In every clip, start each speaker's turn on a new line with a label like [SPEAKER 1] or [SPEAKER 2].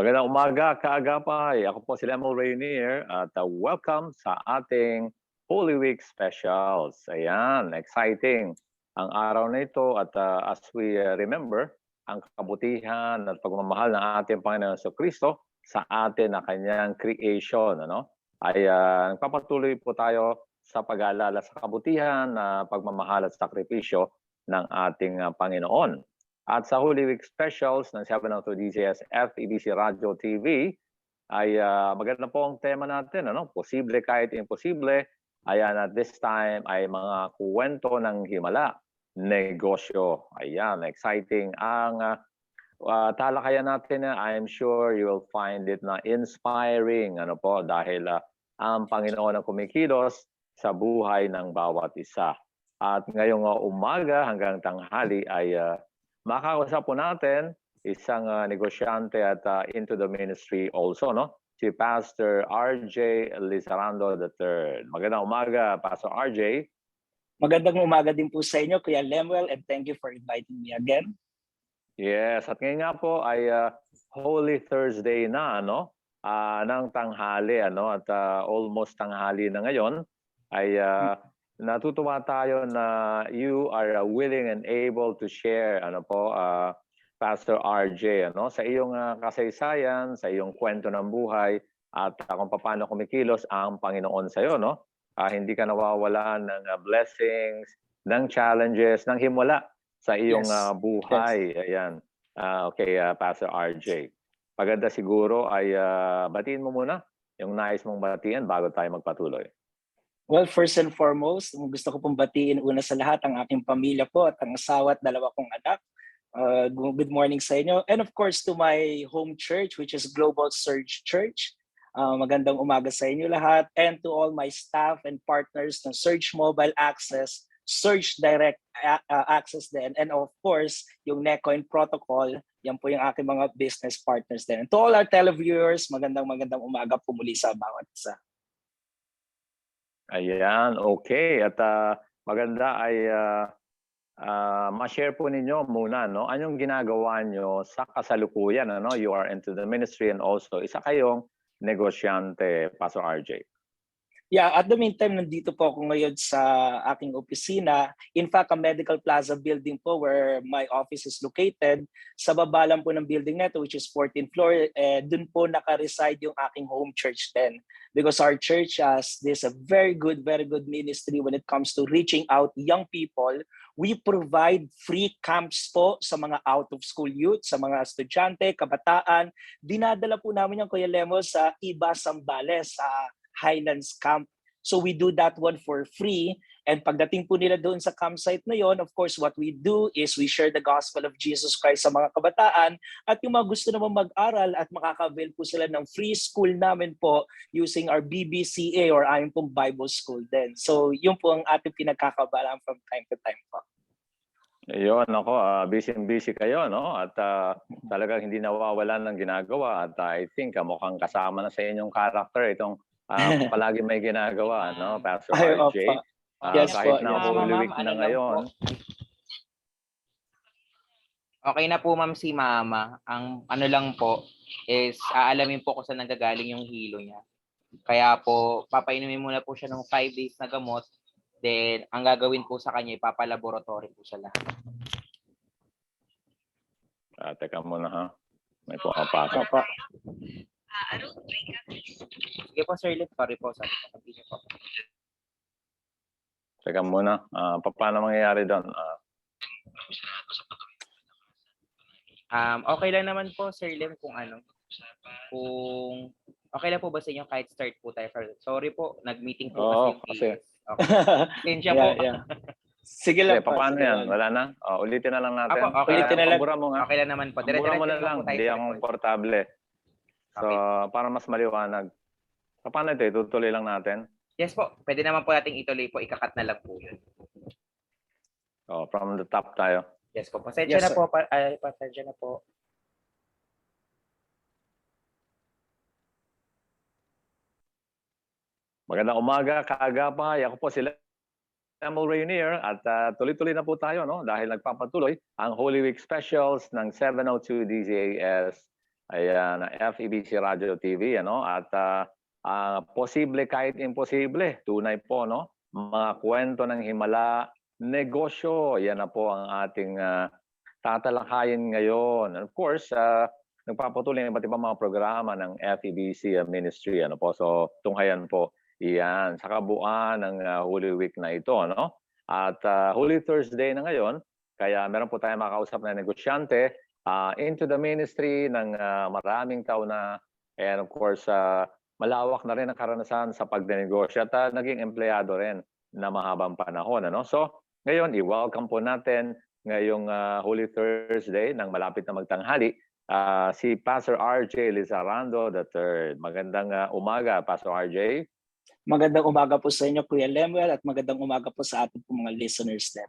[SPEAKER 1] Magandang umaga, kaagapay. Ako po si Lemon Rainier at welcome sa ating Holy Week Specials. Ayan, exciting ang araw na ito at as we remember ang kabutihan at pagmamahal ng ating Panginoon Jesucristo sa atin na kanyang creation. Ay nagpapatuloy po tayo sa pag-aalala sa kabutihan na pagmamahal at sakripisyo ng ating Panginoon. At sa Holy Week Specials ng 702 DZS FEBC Radio TV ay maganda po ang tema natin, posible kahit imposible. Ayan, at this time ay mga kwento ng himala, negosyo. Ayan, exciting ang talakayan natin. I'm sure you will find it na inspiring dahil ang Panginoon ang kumikilos sa buhay ng bawat isa. At ngayong umaga hanggang tanghali ay makakausap po natin isang negosyante at into the ministry also, si Pastor RJ Lizarando III. Magandang umaga, Pastor RJ.
[SPEAKER 2] Magandang umaga din po sa inyo, Kuya Lemuel, and thank you for inviting me again.
[SPEAKER 1] Yes, at ngayon nga po ay Holy Thursday na, ng tanghali, at almost tanghali na ngayon ay natutuwa tayo na you are willing and able to share Pastor RJ sa iyong kasaysayan, sa iyong kwento ng buhay at kung paano kumikilos ang Panginoon sa iyo, hindi ka nawawalan ng blessings, ng challenges, ng himala sa iyong buhay. Yes. Ayan. Okay, Pastor RJ. Maganda siguro ay batiin mo muna yung nais mong batiin bago tayo magpatuloy.
[SPEAKER 2] Well, first and foremost, gusto ko pong batiin una sa lahat ang aking pamilya po at ang asawa at dalawa kong anak. Good morning sa inyo. And of course, to my home church, which is Global Surge Church. Magandang umaga sa inyo lahat. And to all my staff and partners ng Surge Mobile Access, Surge Direct Access din. And of course, yung Necoin Protocol, yan po yung aking mga business partners din. And to all our televiewers, magandang umaga po muli sa bawat isa.
[SPEAKER 1] Ayan, okay. At maganda ay ma-share po ninyo muna, anong ginagawa nyo sa kasalukuyan, You are into the ministry and also isa kayong negosyante, Pastor RJ.
[SPEAKER 2] Yeah, at the meantime, nandito po ako ngayon sa aking opisina. In fact, a Medical Plaza building po where my office is located. Sa baba lang po ng building na ito, which is 14th floor, dun po naka-reside yung aking home church din. Because our church has this a very good ministry when it comes to reaching out young people. We provide free camps po sa mga out-of-school youth, sa mga estudyante, kabataan. Dinadala po namin yung Kuya Lemos sa Iba Zambales, sa Highlands Camp. So we do that one for free. And pagdating po nila doon sa campsite na yon, of course, what we do is we share the gospel of Jesus Christ sa mga kabataan at yung mga gusto naman mag-aral at makaka-avail po sila ng free school namin po using our BBCA or ayon pong Bible School din. So yun po ang ating pinagkakabalaan from time to time po.
[SPEAKER 1] Ayun, busy kayo, At talagang hindi nawawalan ng ginagawa at I think mukhang kasama na sa inyong character itong palagi may ginagawa, Pastor RJ.
[SPEAKER 2] Yes,
[SPEAKER 1] kahit
[SPEAKER 2] po,
[SPEAKER 1] na Holy Week na ngayon.
[SPEAKER 3] Okay na po, ma'am, si Mama. Ang ano lang po is aalamin po kung saan nanggagaling yung hilo niya. Kaya po, papainumin muna po siya ng 5 days na gamot. Then, ang gagawin po sa kanya, ipapalaboratory po siya lahat.
[SPEAKER 1] Teka muna, ha? May pumapasok pa.
[SPEAKER 3] Sige po, Sir Lip. Sorry po. Continue po.
[SPEAKER 1] Teka muna. Paano mangyayari doon?
[SPEAKER 3] Okay lang naman po, Sir Lim, kung okay lang po ba sa inyo kahit start po tayo? Sorry po, nag-meeting po
[SPEAKER 1] kasi.
[SPEAKER 3] Okay. po.
[SPEAKER 2] Yeah. Sige lang po.
[SPEAKER 1] Paano yan? Wala na? Ulitin na lang natin.
[SPEAKER 2] Ulitin na lang.
[SPEAKER 3] Okay lang naman po.
[SPEAKER 1] Pabura mo na lang. Hindi ako komportable. So, para mas maliwanag. Paano ito? Itutuloy lang natin?
[SPEAKER 3] Yes po. Pwede naman po nating ituloy po. Ikakat na lang po yun.
[SPEAKER 1] From the top tayo.
[SPEAKER 3] Yes po. Pasensya na po. Pasensya na po.
[SPEAKER 1] Magandang umaga, kaagapay. Ako po sila Lemon Rainier at tuloy-tuloy na po tayo dahil nagpapatuloy ang Holy Week Specials ng 702 DZAS Ayan, FEBC Radio TV, ano? At posible kahit imposible, tunay po, no? Mga kwento ng himala, negosyo, yan na po ang ating tatalakayin ngayon. And of course, nagpapatuloy ng iba't ibang mga programa ng FEBC Ministry, ano po? So, tunghayan po iyan sa kabuuan ng Holy Week na ito, no? At Holy Thursday na ngayon, kaya meron po tayong makausap na negosyante into the ministry ng maraming taon na, and of course, malawak na rin ang karanasan sa pagdinegosyo at naging empleyado rin na mahabang panahon. Ano? So, ngayon, i-welcome po natin ngayong Holy Thursday nang malapit na magtanghali si Pastor RJ Lizarrando III. Magandang umaga, Pastor RJ.
[SPEAKER 2] Magandang umaga po sa inyo, Kuya Lemuel, at magandang umaga po sa ating po mga listeners din.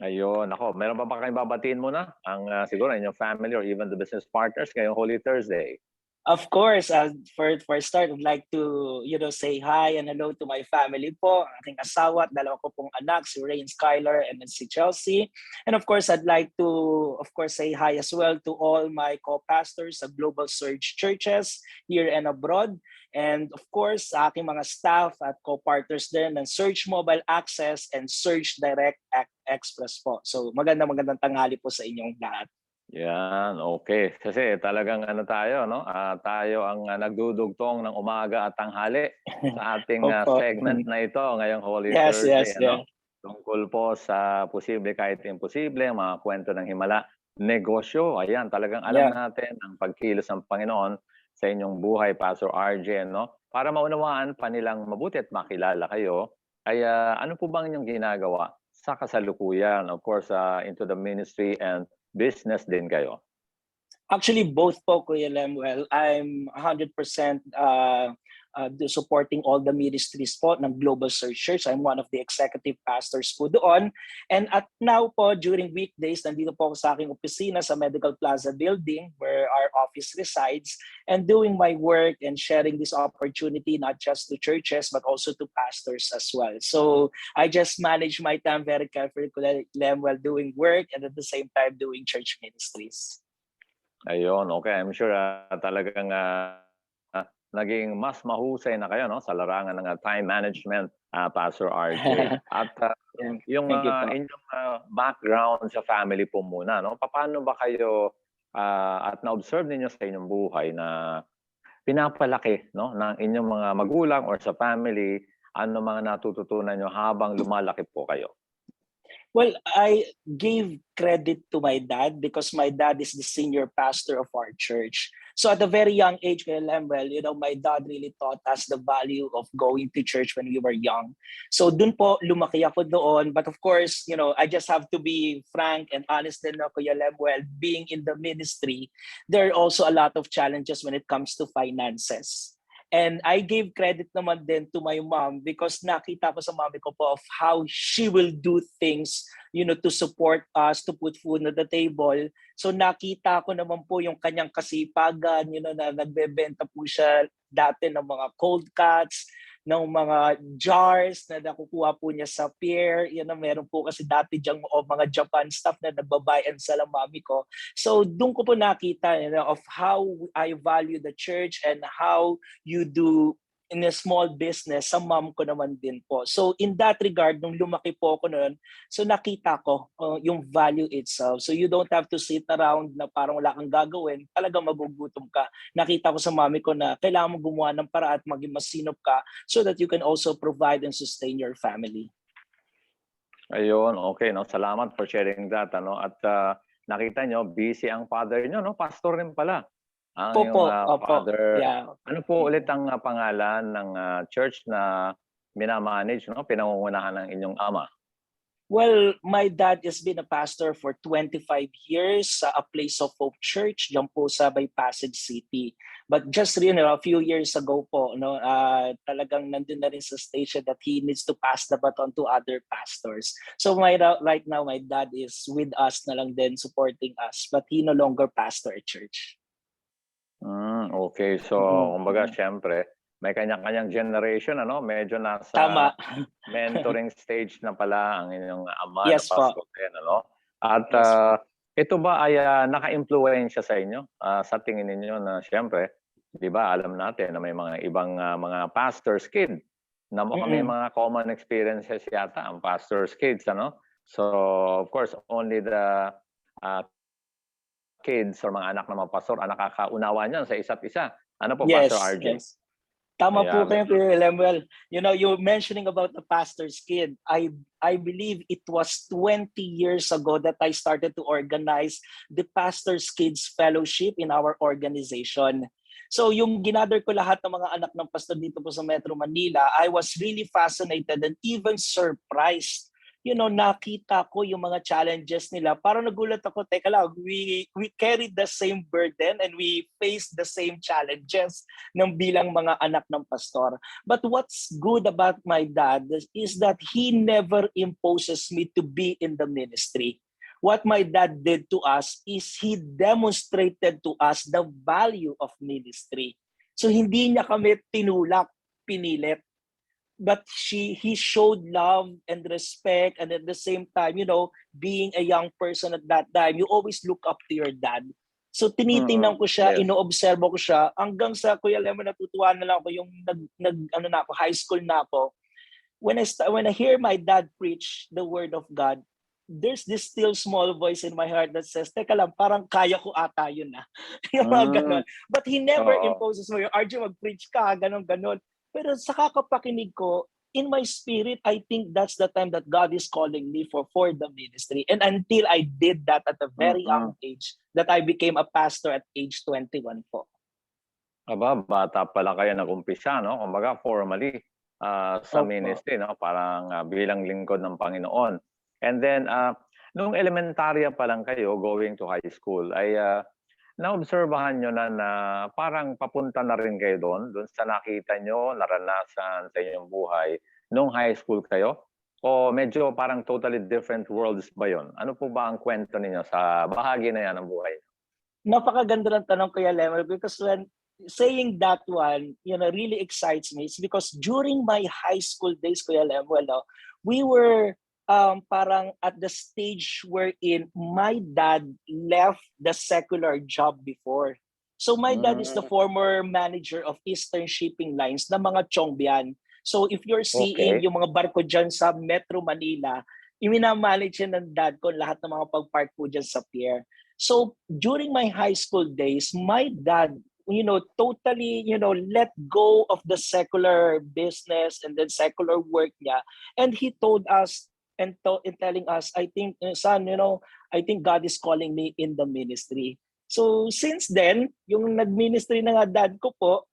[SPEAKER 1] Ayun, ako, meron pa ba kayong babatiin muna? Ang siguro inyong family or even the business partners ngayong Holy Thursday.
[SPEAKER 2] Of course, for start, I'd like to say hi and hello to my family po, aking asawa at dalawa ko pong anak, si Rain Skylar and si Chelsea. And of course, I'd like to say hi as well to all my co-pastors of Global Surge churches here and abroad. And of course, sa aking mga staff at co-partners din ng Surge Mobile Access and Surge Direct Express po. So magandang tanghali po sa inyong lahat.
[SPEAKER 1] Yan, okay. Kasi talagang tayo, no? Tayo ang nagdudugtong ng umaga at tanghali sa ating segment na ito ngayong Holy Thursday.
[SPEAKER 2] Yes.
[SPEAKER 1] Tungkol po sa posible kahit imposible, mga kwento ng himala, negosyo. Ayan, talagang alam natin ang pagkilos ng Panginoon sa inyong buhay, Pastor RJ, no? Para maunawaan pa nilang mabuti at makilala kayo, ay ano po bang inyong ginagawa sa kasalukuyan? Of course, into the ministry and business din kayo.
[SPEAKER 2] Actually, both po, Kuya Lemuel. I'm 100% supporting all the ministries po ng Global Surge Church. I'm one of the executive pastors po doon. And at now po, during weekdays, nandito po ako sa aking opisina sa Medical Plaza Building where our office resides, and doing my work and sharing this opportunity not just to churches but also to pastors as well. So I just manage my time very carefully, Kuya Lemuel, doing work and at the same time doing church ministries.
[SPEAKER 1] Ayun, okay. I'm sure talagang naging mas mahusay na kayo, no, sa larangan ng time management, Pastor RJ. At yung inyong background sa family po muna, no? Paano ba kayo at na-observe ninyo sa inyong buhay na pinapalaki, no, ng inyong mga magulang or sa family, ano mga natututunan nyo habang lumalaki po kayo?
[SPEAKER 2] Well, I gave credit to my dad because my dad is the senior pastor of our church. So at a very young age, Lemuel, my dad really taught us the value of going to church when we were young. So dun po lumaki ako doon. But of course, I just have to be frank and honest din, Kuya Lemuel, being in the ministry, there are also a lot of challenges when it comes to finances. And I gave credit naman din to my mom because nakita ko sa mami ko po of how she will do things, to support us, to put food on the table. So nakita ko naman po yung kanyang kasipagan, na nagbebenta po siya dati ng mga cold cuts, ng mga jars na nakukuha po niya sa pier. Meron po kasi dati diyang mga Japan stuff na nagbabayan sa mami ko. So doon ko po nakita of how I value the church and how you do in a small business sa mom ko naman din po. So in that regard, nung lumaki po ako noon, so nakita ko yung value itself. So you don't have to sit around na parang wala kang gagawin, talagang magugutom ka. Nakita ko sa mami ko na kailangan mo gumawa ng paraan at maging masinop ka so that you can also provide and sustain your family.
[SPEAKER 1] Ayun, okay, no? Salamat for sharing that, ano? At nakita nyo, busy ang father nyo, no? Pastor rin pala. Yung father.
[SPEAKER 2] Yeah.
[SPEAKER 1] Ano po ulit ang pangalan ng church na minamanage, no? Pinangungunahan ng inyong ama?
[SPEAKER 2] Well, my dad has been a pastor for 25 years sa A Place of Hope Church diyan po sa Pasig City. But just a few years ago po, talagang nandun na rin sa station that he needs to pass the baton to other pastors. So right now, my dad is with us na lang din, supporting us, but he no longer pastor a church.
[SPEAKER 1] Okay, so kumbaga syempre may kanya-kanyang generation, medyo nasa
[SPEAKER 2] Tama.
[SPEAKER 1] mentoring stage na pala ang inyong ama
[SPEAKER 2] Yes,
[SPEAKER 1] na pastor din, At Ito ba ay naka-impluwensya sa inyo? Sa tingin ninyo na siyempre, 'di ba alam natin na may mga ibang mga pastor's kid na mukhang may
[SPEAKER 2] Mm.
[SPEAKER 1] mga common experiences yata ang pastor's kids, ano? So, of course, only the uh, kids or mga anak ng mga pastor ang nakakaunawa niyan sa isa't isa. Ano po, Pastor
[SPEAKER 2] Yes,
[SPEAKER 1] RJ?
[SPEAKER 2] yes. Tama po
[SPEAKER 1] Ayan,
[SPEAKER 2] kayo,
[SPEAKER 1] medyo
[SPEAKER 2] Kuya Lemuel. You know, you mentioning about the pastor's kid. I believe it was 20 years ago that I started to organize the pastor's kids fellowship in our organization. So yung ginather ko lahat ng mga anak ng pastor dito po sa Metro Manila, I was really fascinated and even surprised. You know, nakita ko yung mga challenges nila. Parang nagulat ako, teka lang, we carried the same burden and we faced the same challenges ng bilang mga anak ng pastor. But what's good about my dad is that he never imposes me to be in the ministry. What my dad did to us is he demonstrated to us the value of ministry. So hindi niya kami tinulak, pinilit, but he showed love and respect, and at the same time, you know, being a young person at that time, you always look up to your dad. So tinitingnan ko siya,
[SPEAKER 1] yes.
[SPEAKER 2] inoobserbo ko siya hanggang sa Kuya Lemon, natutuwa na lang ako yung ano na ako, high school na ako. When I hear my dad preach the word of God, there's this still small voice in my heart that says, teka lang, parang kaya ko ata yun na. Yung mga
[SPEAKER 1] Hmm,
[SPEAKER 2] ganon. But he never
[SPEAKER 1] oo.
[SPEAKER 2] imposes mo, yung RJ, mag-preach ka, ganon-ganon. Pero sa kakapakinig ko, in my spirit, I think that's the time that God is calling me for the ministry. And until I did that at a very
[SPEAKER 1] Mm.
[SPEAKER 2] young age, that I became a pastor at age 21 po.
[SPEAKER 1] Aba, bata pa lang kayo nag-umpisa, no? Kumbaga formally, sa
[SPEAKER 2] Opo.
[SPEAKER 1] ministry, no? Parang bilang lingkod ng Panginoon. And then, nung elementarya pa lang kayo going to high school, ay naobserbahan nyo na parang papunta na rin kayo doon sa nakita nyo, naranasan sa inyong buhay nung high school kayo? O medyo parang totally different worlds ba yon? Ano po ba ang kwento ninyo sa bahagi na yan ng buhay?
[SPEAKER 2] Napakaganda ng tanong, Kuya Lemon, because when saying that one, you know, really excites me. It's because during my high school days, Kuya Lemon, no, we were parang at the stage wherein my dad left the secular job before. So my dad is the
[SPEAKER 1] Mm,
[SPEAKER 2] former manager of Eastern Shipping Lines na mga Chongbian. So if you're seeing
[SPEAKER 1] okay.
[SPEAKER 2] yung mga barko dyan sa Metro Manila, iminamanage yan ng dad ko lahat ng mga pag-park po dyan sa pier. So during my high school days, my dad, you know, totally, you know, let go of the secular business and then secular work niya. And he told us and telling us, I think, son, you know, I think God is calling me in the ministry. So since then, yung nag-ministry na nga dad ko po,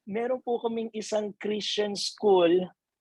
[SPEAKER 2] meron po kaming isang Christian school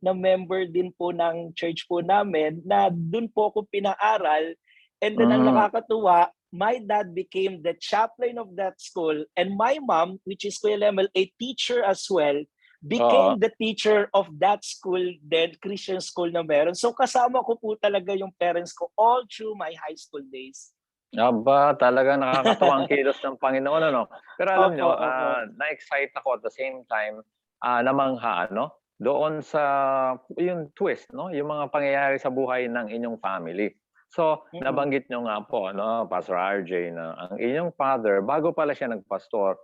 [SPEAKER 2] na member din po ng church po namin na dun po ako pinaaral. And then ang
[SPEAKER 1] Mm,
[SPEAKER 2] nakakatuwa, my dad became the chaplain of that school, and my mom, which is Kuya Lemel, a teacher as well,
[SPEAKER 1] oo.
[SPEAKER 2] became the teacher of that school, then Christian school na meron. So kasama ko po talaga yung parents ko all through my high school days.
[SPEAKER 1] Aba, talagang nakakatuwa ang kilos ng Panginoon, ano? Pero alam
[SPEAKER 2] Opo,
[SPEAKER 1] nyo,
[SPEAKER 2] opo.
[SPEAKER 1] na-excite ako at the same time, namangha, no? Doon sa yung twist, no? Yung mga pangyayari sa buhay ng inyong family. So,
[SPEAKER 2] Mm-mm.
[SPEAKER 1] nabanggit nyo nga po, no, Pastor RJ, na ang inyong father, bago pala siya nagpastor,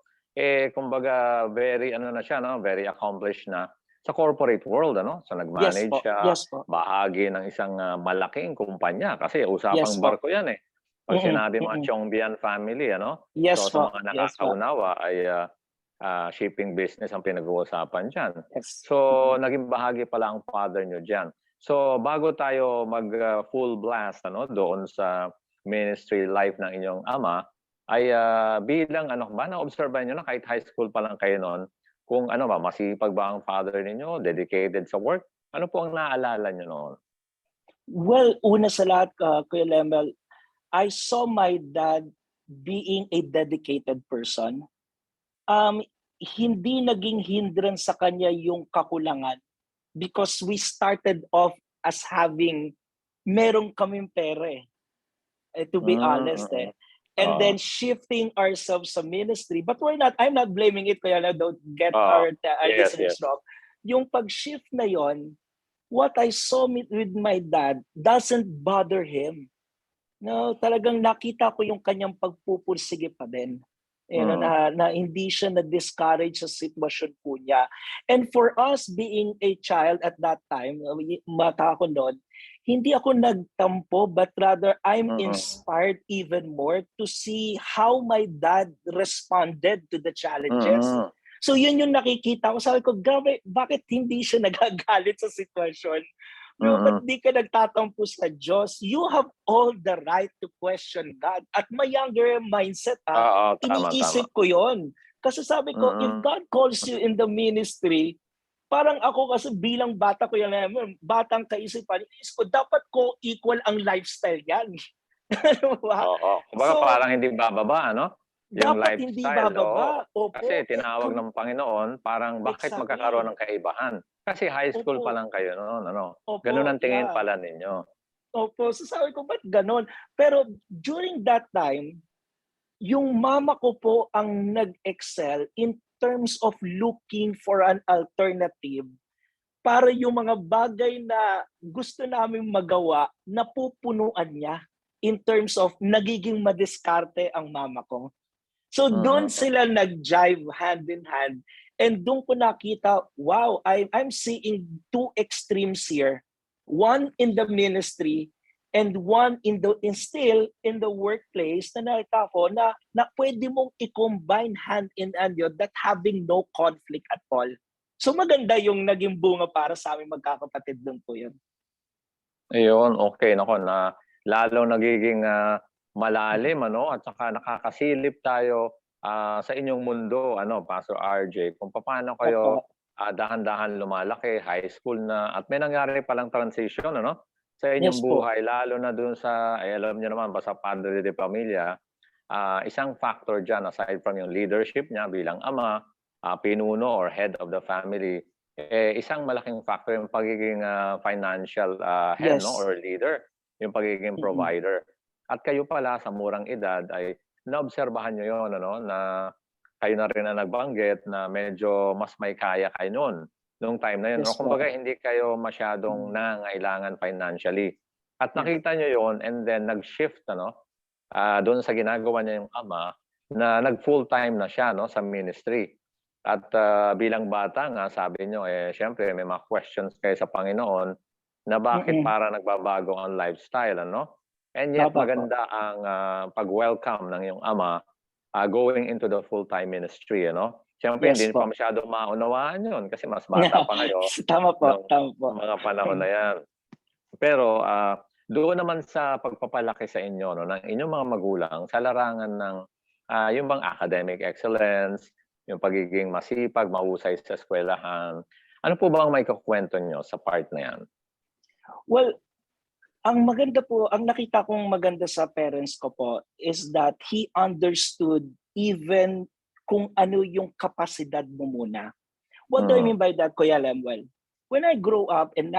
[SPEAKER 1] kumbaga, very, ano na siya, no? Very accomplished na sa corporate world, ano? So,
[SPEAKER 2] Yes
[SPEAKER 1] nag-manage
[SPEAKER 2] po,
[SPEAKER 1] siya,
[SPEAKER 2] yes po,
[SPEAKER 1] bahagi ng isang malaking kumpanya kasi
[SPEAKER 2] yes
[SPEAKER 1] usapang
[SPEAKER 2] po.
[SPEAKER 1] barko yan, eh. 'Pag
[SPEAKER 2] Mm-mm.
[SPEAKER 1] sinabi mga
[SPEAKER 2] Mm-mm.
[SPEAKER 1] Chongbian family ano, so
[SPEAKER 2] Yes
[SPEAKER 1] sa
[SPEAKER 2] po,
[SPEAKER 1] mga
[SPEAKER 2] yes po.
[SPEAKER 1] nakakaunawa ay, shipping business ang pinag-uusapan diyan.
[SPEAKER 2] Yes.
[SPEAKER 1] So,
[SPEAKER 2] Mm-mm.
[SPEAKER 1] naging bahagi pala ang father niyo diyan. So, bago tayo mag, full blast ano, doon sa ministry life ng inyong ama, ay, bilang ano ba, naobserbahan niyo na kahit high school pa lang kayo no'n, kung ano ba, masipag ba ang father ninyo, dedicated sa work? Ano po ang naalala niyo noon?
[SPEAKER 2] Well, una sa lahat, Kuya Lemel, I saw my dad being a dedicated person. Um, Hindi naging hindrance sa kanya yung kakulangan because we started off as having merong kaming pera to be honest
[SPEAKER 1] Mm.
[SPEAKER 2] And
[SPEAKER 1] Oo,
[SPEAKER 2] then shifting ourselves sa ministry. But I'm not blaming it, kaya na don't get
[SPEAKER 1] oo.
[SPEAKER 2] our
[SPEAKER 1] Yes,
[SPEAKER 2] listeners
[SPEAKER 1] yes.
[SPEAKER 2] wrong. Yung pag-shift na yon, what I saw with my dad doesn't bother him. No, talagang nakita ko yung kanyang pagpupursige pa din.
[SPEAKER 1] Mm.
[SPEAKER 2] Na hindi siya na-discourage sa sitwasyon po niya. And for us being a child at that time, mata ko noon, hindi ako nagtampo but rather I'm
[SPEAKER 1] Mm.
[SPEAKER 2] inspired even more to see how my dad responded to the challenges.
[SPEAKER 1] Mm.
[SPEAKER 2] So yun yung nakikita ko. Sabi ko, grabe, bakit hindi siya nagagalit sa sitwasyon? No, ba't
[SPEAKER 1] Mm.
[SPEAKER 2] di ka nagtatampo sa Diyos? You have all the right to question God. At my younger mindset,
[SPEAKER 1] Oo, tama, tama.
[SPEAKER 2] iniisip ko yon. Kasi sabi ko, if
[SPEAKER 1] Mm.
[SPEAKER 2] God calls you in the ministry, parang ako kasi bilang bata ko yan, batang kaisipan, iniisip ko, dapat ko equal ang lifestyle yan. Ano ba?
[SPEAKER 1] Oo, kumbaga
[SPEAKER 2] So,
[SPEAKER 1] parang hindi bababa ano, yung
[SPEAKER 2] dapat hindi
[SPEAKER 1] lifestyle, oo.
[SPEAKER 2] bababa. Opo.
[SPEAKER 1] Kasi tinawag ng Panginoon parang bakit magkakaroon
[SPEAKER 2] Exactly.
[SPEAKER 1] ng kaibahan? Kasi high school pa
[SPEAKER 2] Opo.
[SPEAKER 1] lang kayo noon ano, gano'n
[SPEAKER 2] Opo.
[SPEAKER 1] ang tingin
[SPEAKER 2] Yeah.
[SPEAKER 1] pala ninyo.
[SPEAKER 2] Opo. So sabi ko, ba't ganon? Pero during that time, yung mama ko po ang nag-excel in terms of looking for an alternative para yung mga bagay na gusto naming magawa, napupunuan niya in terms of nagiging madiskarte ang mama ko. So doon
[SPEAKER 1] Mm.
[SPEAKER 2] sila nag-jive hand in hand. And doon ko nakita, wow, I'm seeing two extremes here. One in the ministry and one still in the workplace na nakita ko na pwede mong i-combine hand in hand yun that having no conflict at all. So maganda yung naging bunga para sa aming magkakapatid doon po yun.
[SPEAKER 1] Ayun, okey. Naku na lalong nagiging, malalim ano at saka nakakasilip tayo, sa inyong mundo ano, Pastor RJ, kung papaano kayo,
[SPEAKER 2] Opo.
[SPEAKER 1] dahan-dahan lumalaki, high school na at may nangyari palang transition ano, sa inyong
[SPEAKER 2] Yes po.
[SPEAKER 1] buhay lalo na dun sa alam niyo naman basta padre de pamilya, isang factor diyan aside from yung leadership niya bilang ama, pinuno or head of the family, eh, isang malaking factor yung pagiging, financial, head 'no
[SPEAKER 2] Yes.
[SPEAKER 1] or leader, yung pagiging
[SPEAKER 2] Mm-mm.
[SPEAKER 1] provider. At kayo pala sa murang edad ay naobserbahan niyo yon ano, na kayo na rin ang nagbanggit na medyo mas may kaya kayo no'n, nung time na 'yun 'no.
[SPEAKER 2] Yes po.
[SPEAKER 1] Kumbaga hindi kayo masyadong
[SPEAKER 2] Mm.
[SPEAKER 1] nangangailangan financially. At
[SPEAKER 2] Yes.
[SPEAKER 1] nakita niyo 'yun and then nag-shift ano, do'n sa ginagawa niya yung ama na nag-full-time na siya 'no, sa ministry. At, bilang bata nga sabi niyo, eh, siyempre may mga questions kayo sa Panginoon na bakit
[SPEAKER 2] Mm.
[SPEAKER 1] para nagbabago ang lifestyle ano? And yet
[SPEAKER 2] Tama po.
[SPEAKER 1] maganda ang, pag-welcome ng iyong ama, going into the full-time ministry ano? Siyempre
[SPEAKER 2] Yes
[SPEAKER 1] hindi pa
[SPEAKER 2] po.
[SPEAKER 1] masyadong maunawaan 'yun kasi mas bata pa kayo
[SPEAKER 2] Tama po,
[SPEAKER 1] nung
[SPEAKER 2] tama po.
[SPEAKER 1] mga panahon na 'yan. Pero, doon naman sa pagpapalaki sa inyo 'no, ng inyong mga magulang sa larangan ng, yung bang academic excellence, yung pagiging masipag, mahusay sa eskuwelahan, ano po ba ang maikukuwento niyo sa part na 'yan?
[SPEAKER 2] Well, ang maganda po, ang nakita kong maganda sa parents ko po is that he understood even kung ano yung kapasidad mo muna. What do I
[SPEAKER 1] Mm.
[SPEAKER 2] mean by that, Kuya Lemuel? When I grew up and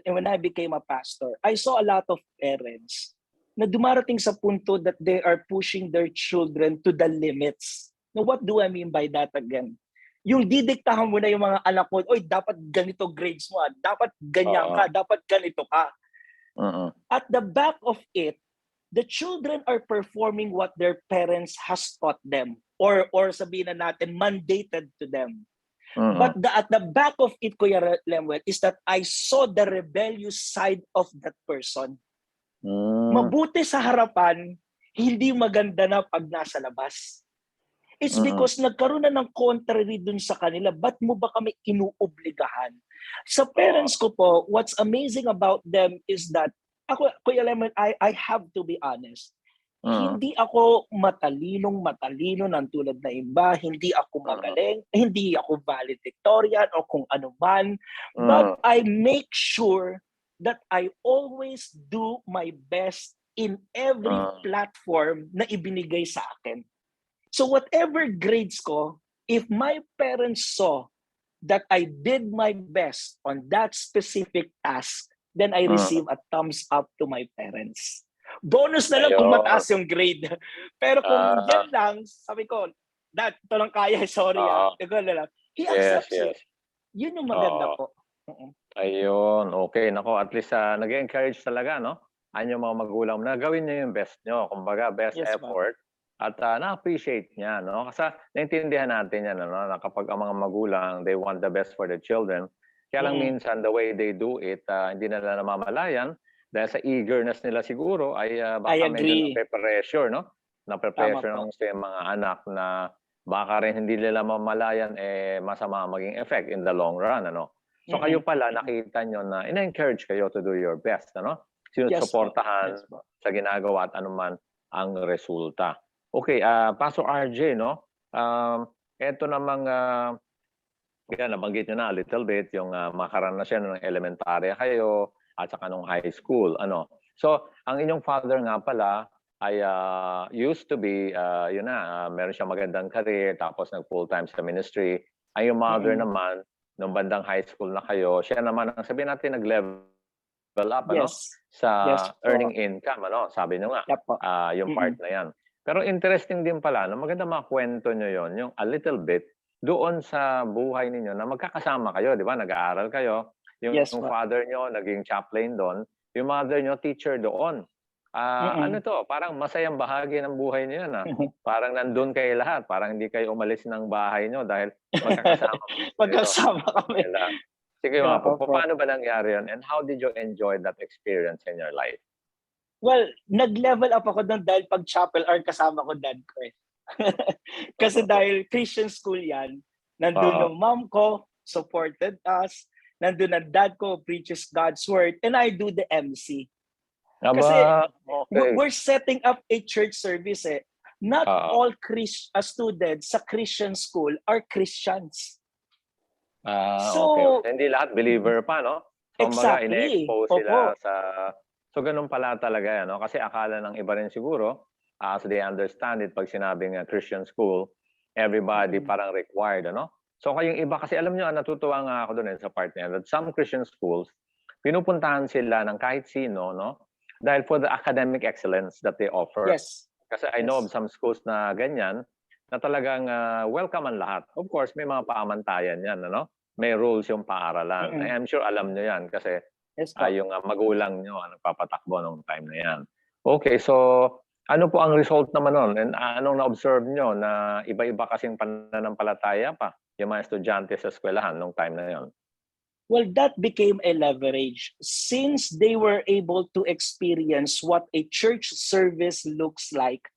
[SPEAKER 2] when I became a pastor, I saw a lot of parents na dumarating sa punto that they are pushing their children to the limits. Now, what do I mean by that again? Yung didiktahan mo na yung mga anak mo, oy, dapat ganito grades mo, dapat ganyan
[SPEAKER 1] Oo.
[SPEAKER 2] ka, dapat ganito ka.
[SPEAKER 1] Mm.
[SPEAKER 2] At the back of it, the children are performing what their parents has taught them or sabihin na natin mandated to them.
[SPEAKER 1] Mm.
[SPEAKER 2] But at the back of it, Kuya Lemuel, is that I saw the rebellious side of that person.
[SPEAKER 1] Hmm.
[SPEAKER 2] Mabuti sa harapan, hindi maganda na pag nasa labas. It's
[SPEAKER 1] Mm.
[SPEAKER 2] because nagkaroon na ng contrary dun sa kanila. Ba't mo ba kami inuobligahan? Sa parents ko po, what's amazing about them is that, ako, Kuya Lemon, I have to be honest.
[SPEAKER 1] Mm.
[SPEAKER 2] Hindi ako matalino ng tulad na iba, hindi ako
[SPEAKER 1] Mm.
[SPEAKER 2] magaling, hindi ako valedictorian o kung ano man, but
[SPEAKER 1] Mm.
[SPEAKER 2] I make sure that I always do my best in every
[SPEAKER 1] Mm.
[SPEAKER 2] platform na ibinigay sa akin. So whatever grades ko, if my parents saw that I did my best on that specific task, then I
[SPEAKER 1] Mm.
[SPEAKER 2] receive a thumbs up to my parents. Bonus na lang kung
[SPEAKER 1] Ayun.
[SPEAKER 2] mataas yung grade. Pero kung
[SPEAKER 1] Ah.
[SPEAKER 2] yan lang, sabi ko, Dad, ito lang kaya, sorry
[SPEAKER 1] Oo.
[SPEAKER 2] Ikaw na lang. He
[SPEAKER 1] Yes,
[SPEAKER 2] accepts
[SPEAKER 1] yes.
[SPEAKER 2] it. Yun yung maganda
[SPEAKER 1] Oo.
[SPEAKER 2] po. Mm-mm.
[SPEAKER 1] Ayun, okey. Naku, at least, nag-e-encourage talaga 'no, ang inyong mga magulang na gawin niyo yung best niyo, kumbaga best
[SPEAKER 2] Yes, ma'am.
[SPEAKER 1] effort at na-appreciate niya, no? Kasi naintindihan natin yan, ano, na kapag ang mga magulang, they want the best for the children. Kaya lang minsan the way they do it, hindi nila namamalayan dahil sa eagerness nila siguro ay
[SPEAKER 2] I
[SPEAKER 1] baka medyo
[SPEAKER 2] agree.
[SPEAKER 1] nape-pressure, no?
[SPEAKER 2] Tama
[SPEAKER 1] Nape-pressure
[SPEAKER 2] po.
[SPEAKER 1] ng gusto yung mga anak na baka rin hindi nila mamalayan masama maging effect in the long run, ano? So kayo pala nakita nyo na ina-encourage kayo to do your best, ano?
[SPEAKER 2] Yes po.
[SPEAKER 1] Sinusuportahan
[SPEAKER 2] Yes po.
[SPEAKER 1] sa ginagawa at anuman ang resulta. Okay, Pastor RJ, no? Eto namang kaya nabanggit nyo na a little bit yung makaranasan ng elementarya kayo at saka nung high school, ano. So, ang inyong father nga pala ay used to be, meron siyang magandang career, tapos nag full-time sa ministry. Ang yung mother naman, nung bandang high school na kayo, siya naman ang sabihin natin nag-level up, ano,
[SPEAKER 2] Yes.
[SPEAKER 1] sa
[SPEAKER 2] Yes po.
[SPEAKER 1] earning income, ano, sabi nyo nga,
[SPEAKER 2] Yep po.
[SPEAKER 1] yung part na yan. Pero interesting din pala, no, maganda makwento nyo yon yung a little bit doon sa buhay ninyo na magkakasama kayo, di ba? Nag-aaral kayo. Yung
[SPEAKER 2] Yes po.
[SPEAKER 1] father nyo naging chaplain doon, yung mother nyo teacher doon. Ano to, parang masayang bahagi ng buhay niyo yan. Parang nandun kayo lahat, parang hindi kayo umalis ng bahay nyo dahil magkakasama kayo.
[SPEAKER 2] Magkasama kami.
[SPEAKER 1] Sige
[SPEAKER 2] Yeah,
[SPEAKER 1] nga po,
[SPEAKER 2] opo.
[SPEAKER 1] paano ba nangyari yun and how did you enjoy that experience in your life?
[SPEAKER 2] Well, nag-level up ako doon dahil pag chapel hour kasama ko dad ko eh. Kasi dahil Christian school yan, nandun yung mom ko, supported us, nandun ang dad ko, preaches God's word, and I do the MC. Kasi
[SPEAKER 1] okay.
[SPEAKER 2] we're setting up a church service eh. Not all students sa Christian school are Christians.
[SPEAKER 1] Okay. Hindi lahat believer pa, no? So,
[SPEAKER 2] Exactly.
[SPEAKER 1] ina-expose sila sa... So, ganun pala talaga yan, no? Kasi akala ng iba rin siguro, as they understand it, pag sinabing Christian school, everybody parang required, ano? So, kayong iba, kasi alam nyo, natutuwa nga ako doon sa part niya, that some Christian schools, pinupuntahan sila ng kahit sino, no? Dahil for the academic excellence that they offer.
[SPEAKER 2] Yes.
[SPEAKER 1] Kasi I know of some schools na ganyan, na talagang welcome ang lahat. Of course, may mga paamantayan yan, ano? May rules yung paaralan. I'm sure alam nyo yan kasi yung magulang nyo ang nagpapatakbo nung time na yan. Okay, so ano po ang result naman nun? And anong na-observe nyo na iba-iba kasing pananampalataya pa yung mga estudyante sa eskwelahan nung time na yon?
[SPEAKER 2] Well, that became a leverage since they were able to experience what a church service looks like.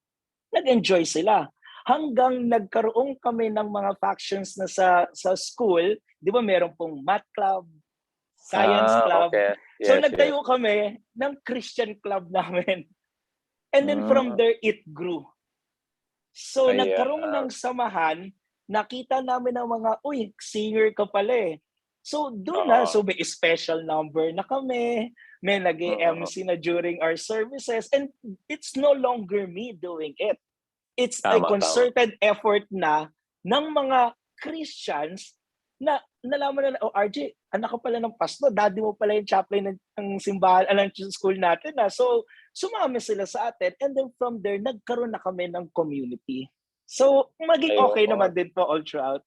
[SPEAKER 2] Nag-enjoy sila. Hanggang nagkaroon kami ng mga factions na sa school, di ba meron pong math club, science club.
[SPEAKER 1] Okay. Yes,
[SPEAKER 2] so nagtayo kami ng Christian club namin. And then from there, it grew. So nagkaroon ng samahan, nakita namin ng mga, uy, singer ka pala eh. So doon na, so may special number na kami, may nag-MC na during our services, and it's no longer me doing it. It's a concerted effort na ng mga Christians na nalaman na, oh RJ, anak ka pala ng pastor, daddy mo pala yung chaplain ng simbahan, ng school natin na. So sumama sila sa atin, and then from there, nagkaroon na kami ng community. So maging okay naman din po all throughout.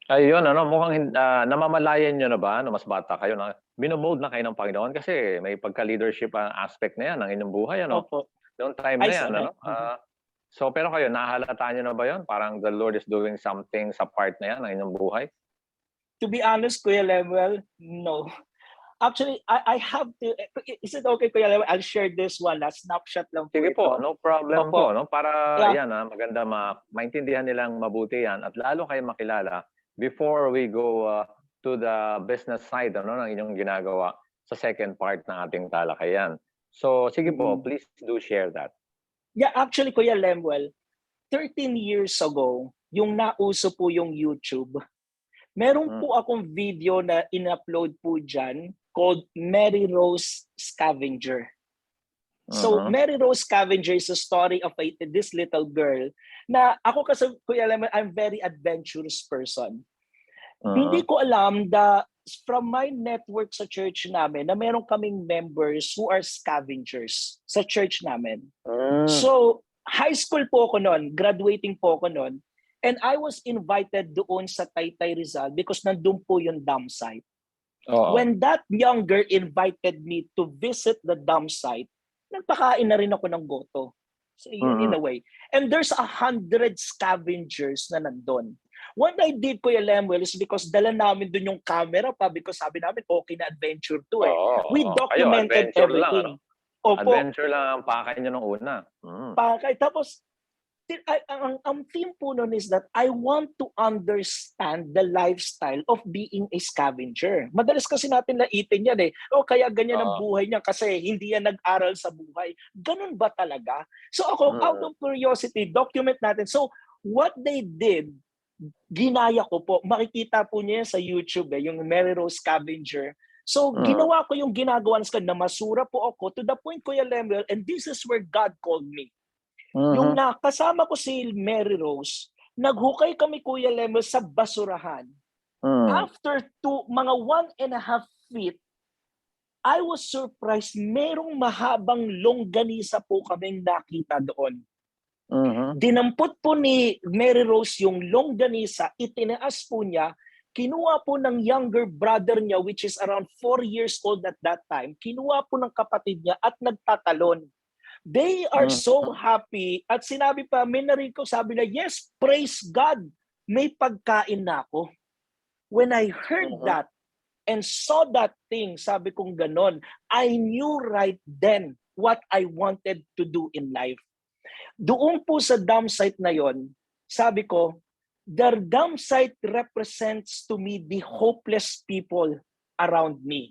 [SPEAKER 1] Ayun, ano, mukhang namamalayan nyo na ba, no, mas bata kayo, na binomold na kayo ng Panginoon kasi may pagka-leadership aspect na yan ng inyong buhay, ano?
[SPEAKER 2] Opo.
[SPEAKER 1] Noong time na yan, ano? So, pero kayo, nahalata nyo na ba yun? Parang the Lord is doing something sa part na yan ng inyong buhay?
[SPEAKER 2] To be honest, Kuya Lemuel, no. Actually, I have to, is it okay, Kuya Lemuel? I'll share this one, snapshot lang po.
[SPEAKER 1] Sige
[SPEAKER 2] ito.
[SPEAKER 1] po, no problem
[SPEAKER 2] Opo.
[SPEAKER 1] po, no? Para yan, maganda maintindihan nilang mabuti yan at lalo kayo makilala before we go to the business side, ano, ng inyong ginagawa sa second part ng ating talakayan. So, sige po, please do share that.
[SPEAKER 2] Yeah, actually, Kuya Lemuel, 13 years ago, yung nauso po yung YouTube, meron po akong video na in-upload po dyan called Mary Rose Scavenger. So, Mary Rose Scavenger is a story of this little girl na ako kasi, Kuya Lemuel, I'm very adventurous person. Hindi ko alam from my network sa church namin na meron kaming members who are scavengers sa church namin. So, high school po ako noon, graduating po ako noon, and I was invited doon sa Taytay Rizal because nandun po yung dam site.
[SPEAKER 1] Oo.
[SPEAKER 2] When that younger invited me to visit the dump site, nagpakain na rin ako ng goto. So, in a way. And there's 100 scavengers na nandun. What I did, Kuya Lemuel, is because dala namin dun yung camera pa because sabi namin, okay na adventure to eh.
[SPEAKER 1] Oo,
[SPEAKER 2] We
[SPEAKER 1] oo. Kayo,
[SPEAKER 2] documented
[SPEAKER 1] adventure lang,
[SPEAKER 2] everything.
[SPEAKER 1] ano?
[SPEAKER 2] Opo,
[SPEAKER 1] Adventure lang ang pakay nyo nung una.
[SPEAKER 2] pakay. Tapos, ang theme po nun is that I want to understand the lifestyle of being a scavenger. Madalas kasi natin naitin yan eh. O kaya ganyan ang
[SPEAKER 1] Oo.
[SPEAKER 2] buhay niya kasi hindi yan nag-aral sa buhay. Ganun ba talaga? So ako, out of curiosity, document natin. So what they did, ginaya ko po. Makikita po niya sa YouTube yung Mary Rose Scavenger. So ginawa ko yung ginagawa na masura po ako to the point, Kuya Lemuel, and this is where God called me. Yung nakasama ko si Mary Rose, naghukay kami, Kuya Lemuel, sa basurahan. After mga 1.5 feet, I was surprised, merong mahabang longganisa po kaming nakita doon. Dinampot po ni Mary Rose yung longganisa, itinaas po niya, kinuha po ng younger brother niya, which is around 4 years old at that time, kinuha po ng kapatid niya at nagtatalon. They are so happy. At sinabi pa, may narinig ko, sabi na, yes, praise God, may pagkain na ako. When I heard that and saw that thing, sabi kong ganon, I knew right then what I wanted to do in life. Doon po sa dump site na yon, sabi ko, the dump site represents to me the hopeless people around me.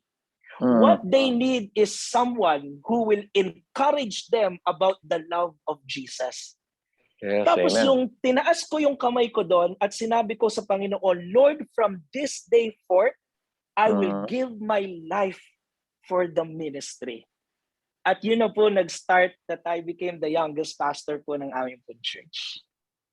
[SPEAKER 2] What they need is someone who will encourage them about the love of Jesus.
[SPEAKER 1] Yes,
[SPEAKER 2] Tapos
[SPEAKER 1] amen.
[SPEAKER 2] yung tinaas ko yung kamay ko doon at sinabi ko sa Panginoon, Lord, from this day forth, I will give my life for the ministry. At yun na po nag-start that I became the youngest pastor po ng aming po church.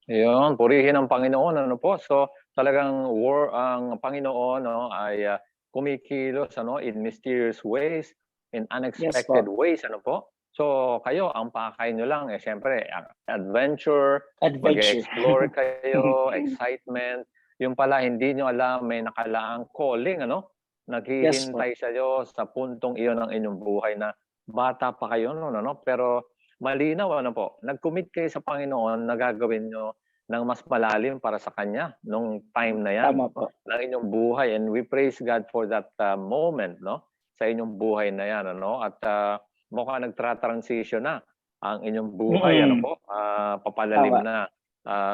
[SPEAKER 1] Yun, purihin ang Panginoon, ano po. So, talagang ang Panginoon, no, ay kumikilos, ano, in mysterious ways, in unexpected ways, ano po. So, kayo, ang pakay nyo lang, syempre, adventure, mag-explore kayo, excitement. Yung pala, hindi nyo alam, may nakalaang calling, ano? Naghihintay sa'yo sa puntong iyon ng inyong buhay na bata pa kayo, no? Pero malinaw, ano po, nag-commit kayo sa Panginoon na gagawin nyo ng mas malalim para sa Kanya nung time na yan ng inyong buhay. And we praise God for that moment, no? Sa inyong buhay na yan, ano? At mukhang nagtra-transition na ang inyong buhay, ano po? Papalalim na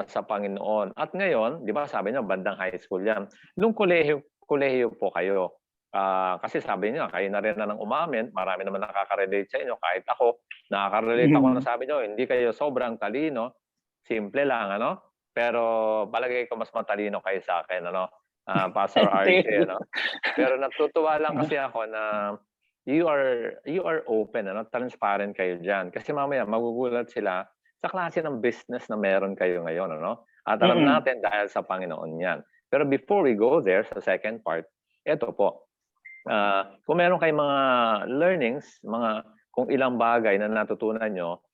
[SPEAKER 1] sa Panginoon. At ngayon, di ba sabi niyo, bandang high school yan. Nung kolehiyo po kayo, kasi sabi niyo, kayo na rin na nang umamin, marami naman nakaka-relate sa inyo. Kahit ako, nakaka-relate ako na sabi niyo, hindi kayo sobrang talino, simple lang, ano? Pero palagay ko mas matalino kayo sa akin, ano? Pastor RJ, ano? Pero natutuwa lang kasi ako na you are open, ano? Transparent kayo diyan. Kasi mamaya magugulat sila sa klase ng business na meron kayo ngayon, ano? At alam natin dahil sa Panginoon 'yan. Pero before we go there sa second part, ito po. Kung meron kayong mga learnings, kung ilang bagay na natutunan nyo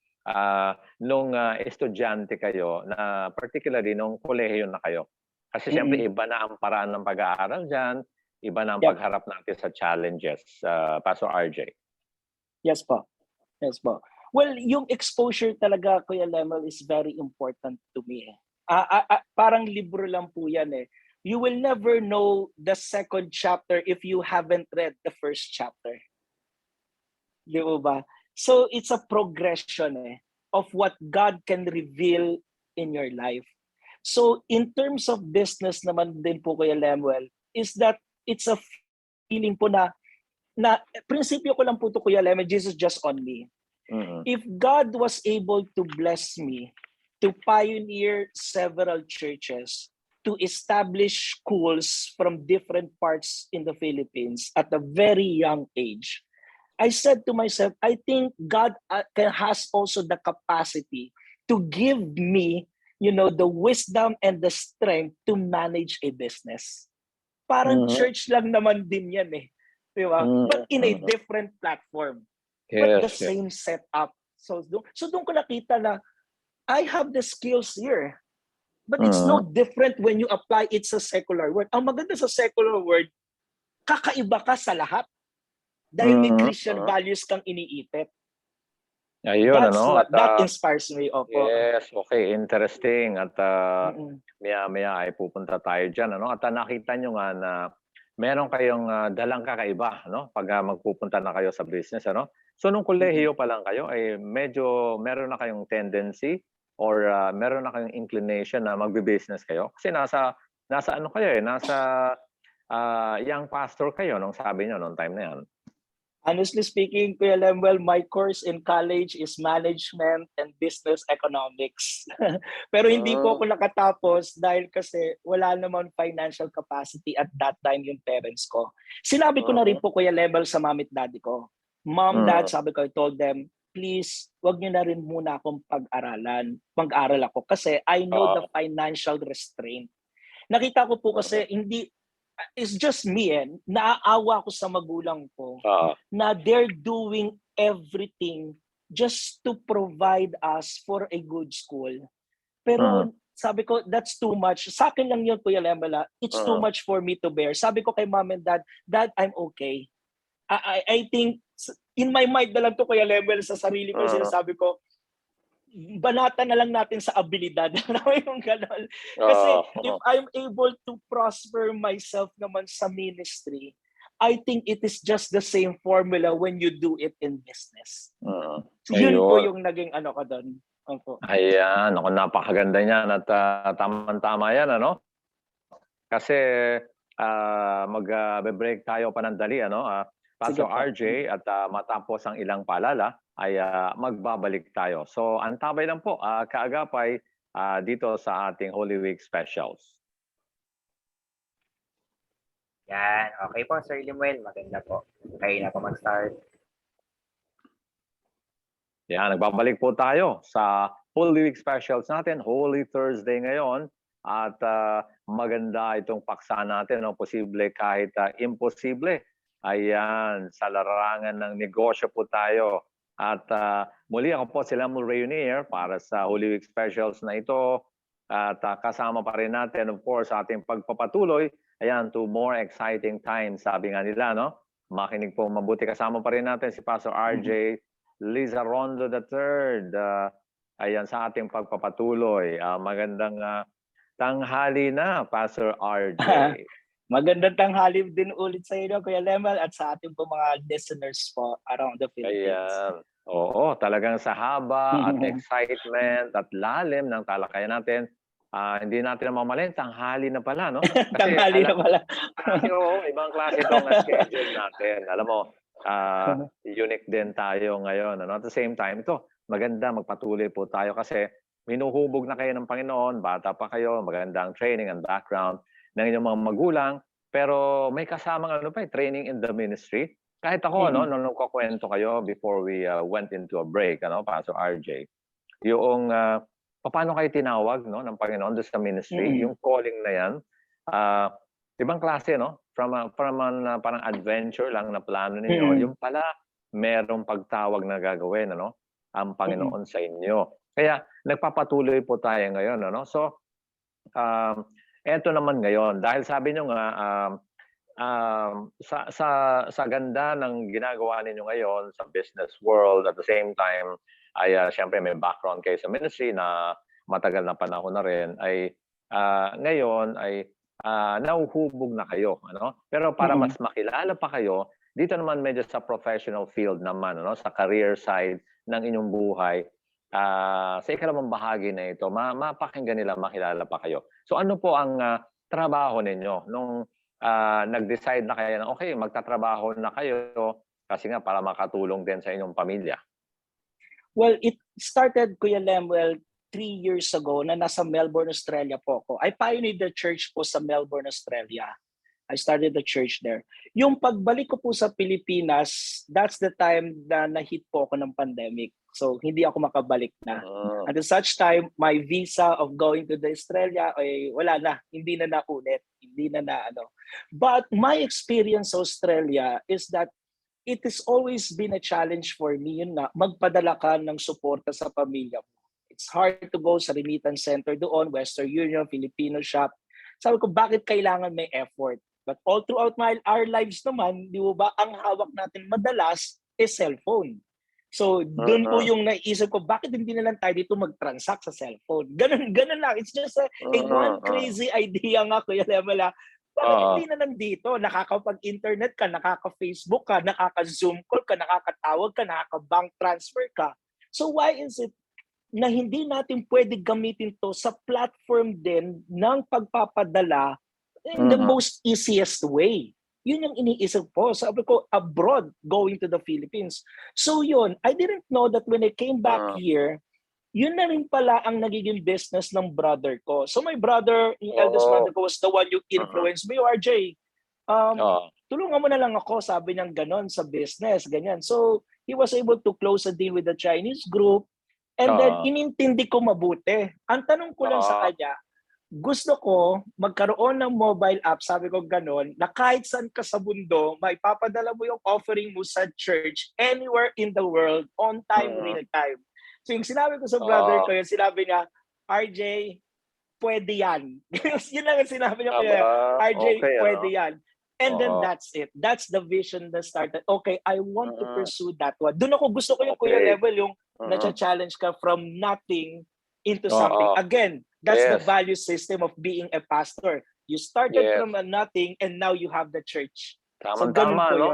[SPEAKER 1] nung estudyante kayo, na particularly nung kolehiyo na kayo. Kasi siyempre iba na ang paraan ng pag-aaral dyan, iba na ang pagharap natin sa challenges. Pastor RJ.
[SPEAKER 2] Yes po. Yes po. Well, yung exposure talaga, Kuya Lemel, is very important to me. Parang libro lang po yan eh. You will never know the second chapter if you haven't read the first chapter. Di ba? So it's a progression of what God can reveal in your life. So in terms of business naman din po, Kuya Lemuel, is that it's a feeling po na prinsipyo ko lang po to, Kuya Lemuel, Jesus just on me. If God was able to bless me to pioneer several churches, to establish schools from different parts in the Philippines at a very young age, I said to myself, I think God has also the capacity to give me, the wisdom and the strength to manage a business. Parang church lang naman din yan eh. Di ba? But in a different platform. But the same setup. So doon ko nakita na I have the skills here. But it's no different when you apply it sa secular world. Ang maganda sa secular world, kakaiba ka sa lahat dahil may
[SPEAKER 1] Mhm,
[SPEAKER 2] Christian
[SPEAKER 1] mhm.
[SPEAKER 2] values kang iniipit.
[SPEAKER 1] Ayun
[SPEAKER 2] That's
[SPEAKER 1] ano
[SPEAKER 2] what
[SPEAKER 1] at,
[SPEAKER 2] that inspires me. Opo.
[SPEAKER 1] yes, okay, interesting at,
[SPEAKER 2] Mm-mm.
[SPEAKER 1] maya-maya ay pupunta tayo diyan ano at, nakita niyo nga na meron kayong, dalang kakaiba 'no, 'pag, magpupunta na kayo sa business ano. So nung
[SPEAKER 2] Mm-mm.
[SPEAKER 1] kolehiyo pa lang kayo ay medyo meron na kayong tendency or, meron na kayong inclination na magbi-business kayo? Kasi nasa ano kayo, nasa, young pastor kayo nung sabi niyo nung time na 'yan.
[SPEAKER 2] Honestly speaking, Kuya Lemuel, my course in college is management and business economics. Pero hindi po
[SPEAKER 1] Hmm,
[SPEAKER 2] ako nakatapos dahil kasi wala naman financial capacity at that time yung parents ko. Sinabi ko na rin
[SPEAKER 1] mhm,
[SPEAKER 2] po, Kuya Lemuel, sa mom at daddy ko. Mom, dad,
[SPEAKER 1] mm,
[SPEAKER 2] sabi ko, I told them, please, wag niyo na rin muna akong pag-aralan. Mag-aral ako kasi I know the
[SPEAKER 1] oo,
[SPEAKER 2] financial restraint. Nakita ko po
[SPEAKER 1] mhm,
[SPEAKER 2] kasi hindi, it's just me naaawa ko sa magulang ko
[SPEAKER 1] oo,
[SPEAKER 2] na they're doing everything just to provide us for a good school.
[SPEAKER 1] mm,
[SPEAKER 2] Pero sabi ko, that's too much. Sa akin lang yun, Kuya Lemela. It's too
[SPEAKER 1] mm,
[SPEAKER 2] much for me to bear. Sabi ko kay mom and dad, Dad, I'm okay. I think, in my mind na lang to, Kuya Lemel, sa sarili ko,
[SPEAKER 1] mm,
[SPEAKER 2] sinasabi ko, banatan na lang natin sa abilidad. Alam mo yung gano'n? Kasi if
[SPEAKER 1] oo,
[SPEAKER 2] I'm able to prosper myself naman sa ministry, I think it is just the same formula when you do it in business.
[SPEAKER 1] mm,
[SPEAKER 2] Yun po
[SPEAKER 1] ayun.
[SPEAKER 2] yung naging ano ko doon. Opo.
[SPEAKER 1] Ayan, naku napakaganda niyan at, tamang-tama 'yan ano. Kasi, be-break tayo panandali ano,
[SPEAKER 2] Sige
[SPEAKER 1] Pastor
[SPEAKER 2] po.
[SPEAKER 1] RJ at, matapos ang ilang paalala ay, magbabalik tayo. So antabay lang po, kaagapay, dito sa ating Holy Week specials.
[SPEAKER 3] Yan. Okay po, Sir Limuel. Maganda po. Kayo na po mag-start.
[SPEAKER 1] Yan, nagbabalik po tayo sa Holy Week specials natin. Holy Thursday ngayon at maganda itong paksa natin. No? Posible kahit imposible. Ayan, sa larangan ng negosyo po tayo. At muli ako po si Lemuel Rayonier para sa Holy Week specials na ito. At kasama pa rin natin, of course, sa ating pagpapatuloy. Ayan, to more exciting times, sabi nga nila, no? Makinig po mabuti. Kasama pa rin natin si Pastor RJ Liza Rondo III, ayan sa ating pagpapatuloy. Magandang tanghali na, Pastor RJ.
[SPEAKER 2] Magandang tanghali din ulit sa inyo, Kuya Lemel, at sa ating po mga listeners po around the Philippines.
[SPEAKER 1] Ayan. Oo, talagang sa haba at excitement at lalim ng talakayan natin, hindi natin namamalayan, tanghali na pala, no? Kasi
[SPEAKER 2] Tanghali na pala.
[SPEAKER 1] kasi oo, ibang klase itong schedule natin. Alam mo, unique din tayo ngayon. Ano? At the same time, ito, maganda magpatuloy po tayo kasi minuhubog na kayo ng Panginoon, bata pa kayo, magandang training and background ng inyong mga magulang, pero may kasamang ano pa, training in the ministry. Kahit ako, no, nung nagkukuwento kayo before we went into a break, ano, Pastor RJ, yung paano kayo tinawag no, ng Panginoon doon sa ministry, yung calling na yan, ah, ibang klase, no? From an parang adventure lang na plano ninyo, yung pala merong pagtawag na gagawin, ano, ang Panginoon sa inyo. Kaya nagpapatuloy po tayo ngayon, ano? So, eto naman ngayon, dahil sabi niyo nga, sa ganda ng ginagawa ninyo ngayon sa business world, at the same time ay, siyempre may background kayo sa ministry na matagal na panahon na rin, ay, ngayon ay, nahuhubog na kayo, ano? Pero para mas makilala pa kayo, dito naman medyo sa professional field naman, ano, sa career side ng inyong buhay, sa ikalawang bahagi na ito, mapakinggan nila, makilala pa kayo. So ano po ang, trabaho ninyo nung nag-decide na kayo na, okay, magtatrabaho na kayo kasi nga para makatulong din sa inyong pamilya?
[SPEAKER 2] Well, it started, Kuya Lemuel, 3 years ago na nasa Melbourne, Australia po ako. I pioneered the church po sa Melbourne, Australia. I started the church there. Yung pagbalik ko po sa Pilipinas, that's the time na na-hit po ako ng pandemic. So, hindi ako makabalik na.
[SPEAKER 1] Mm,
[SPEAKER 2] At such time, my visa of going to the Australia, ay wala na. Hindi na naulit. Hindi na ano. But my experience sa Australia is that it has always been a challenge for me yun na magpadala ka ng suporta sa pamilya mo. It's hard to go sa remittance center doon, Western Union, Filipino shop. Sabi ko, bakit kailangan may effort? But all throughout our lives naman, di ba, ang hawak natin madalas is cellphone. So, doon po yung naisip ko, bakit hindi na lang tayo dito mag-transact sa cellphone? Ganun lang. It's just a one crazy idea nga, Kuya Lemela. Bakit hindi na lang dito? Nakakapag-internet ka, nakaka-Facebook ka, nakaka-Zoom call ka, nakakatawag ka, nakaka-bank transfer ka. So, why is it na hindi natin pwede gamitin to sa platform din ng pagpapadala in the most easiest way? Yun yung iniisip ko. Sabi ko, abroad, going to the Philippines. So yun, I didn't know that when I came back here, yun na rin pala ang nagiging business ng brother ko. So my brother, yung eldest brother ko, was the one yung influenced me, RJ. Tulungan mo na lang ako, sabi niyang ganon sa business, ganyan. So he was able to close a deal with the Chinese group. And then, inintindi ko mabuti. Ang tanong ko lang sa kanya, gusto ko magkaroon ng mobile app, sabi ko ganon, na kahit saan ka sa mundo, maipapadala mo yung offering mo sa church anywhere in the world, on time, real time. So yung sinabi ko sa brother ko, yung sinabi niya, RJ, pwede yan. Yun lang ang sinabi niya, RJ, pwede yan. And then that's it. That's the vision that started. Okay, I want to pursue that one. Doon ako gusto ko yung Kuya Level, yung na-challenge ka from nothing into something. Again, that's the value system of being a pastor. You started from a nothing and now you have the church.
[SPEAKER 1] Tama-tama, no?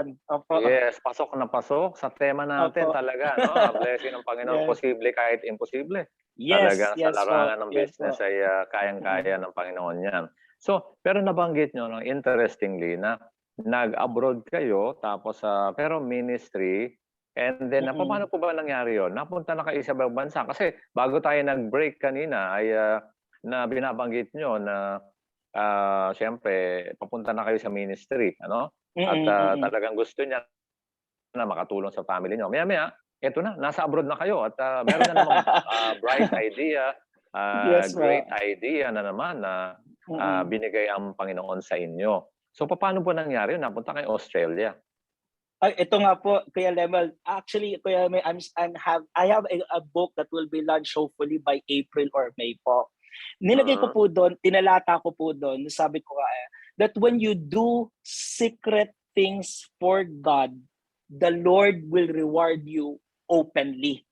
[SPEAKER 1] Yes, pasok na pasok sa tema natin talaga, no? Ang blessing ng Panginoon, posible kahit imposible. Talaga sa larangan ng business ay kayang-kaya ng Panginoon yan. So, pero nabanggit nyo, no, interestingly, na nag-abroad kayo, tapos pero ministry, and then paano po ba nangyari yun? Napunta na kayo sa ibang bansa? Kasi bago tayo nag-break kanina, ay na binabanggit nyo na siyempre, papunta na kayo sa ministry, ano? At talagang gusto niya na makatulong sa family nyo. Maya-maya, eto na, nasa abroad na kayo at meron na namang bright idea, great idea na naman na binigay ang Panginoon sa inyo. So, paano po nangyari yun? Napunta kayo Australia.
[SPEAKER 2] Ay, ito nga po, Kuya Lemel. Actually, Kuya Lemel, I have a book that will be launched hopefully by April or May po. Nilagay ko po doon, tinalata ko po doon, sabi ko that when you do secret things for God, the Lord will reward you openly.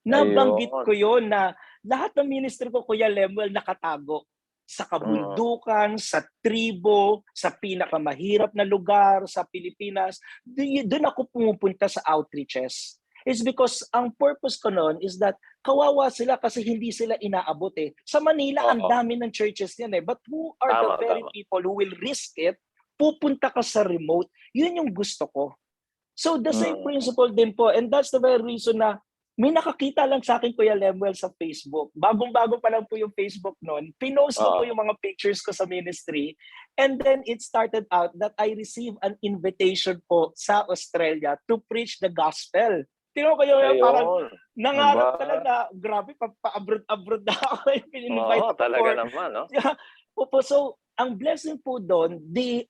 [SPEAKER 2] Nabanggit ko yun na lahat ng ministry ko, Kuya Lemuel, nakatago. Sa kabundukan, sa tribo, sa pinakamahirap na lugar, sa Pilipinas. Doon ako pumupunta sa outreaches. It's because ang purpose ko noon is that kawawa sila kasi hindi sila inaabot eh. Sa Manila, ang dami ng churches yan eh. But who are the very people who will risk it? Pupunta ka sa remote. Yun yung gusto ko. So the same principle din po. And that's the very reason na may nakakita lang sa akin, Kuya Lemuel, sa Facebook. Bagong-bago pa lang po yung Facebook noon. Pinost ko po yung mga pictures ko sa ministry. And then it started out that I received an invitation po sa Australia to preach the gospel. Tingnan ko yung parang nangarap talaga. Grabe, pa-abroad na ako.
[SPEAKER 1] Oo, talaga naman, no?
[SPEAKER 2] So, ang blessing po doon, the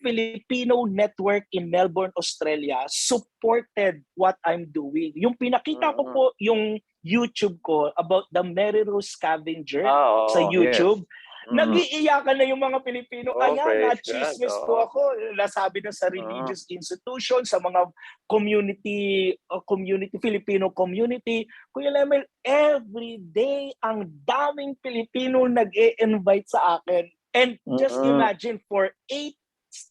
[SPEAKER 2] Filipino network in Melbourne, Australia supported what I'm doing. Yung pinakita ko po yung YouTube ko about the Mary Rose Scavenger sa YouTube. Nag-iiyakan na yung mga Pilipino. Kaya na-chismis po ako. Nasabi na sa religious institution, sa mga community, Filipino community. Kuya Lemel, every day, ang daming Pilipino nag-i-invite sa akin. And just imagine, for 8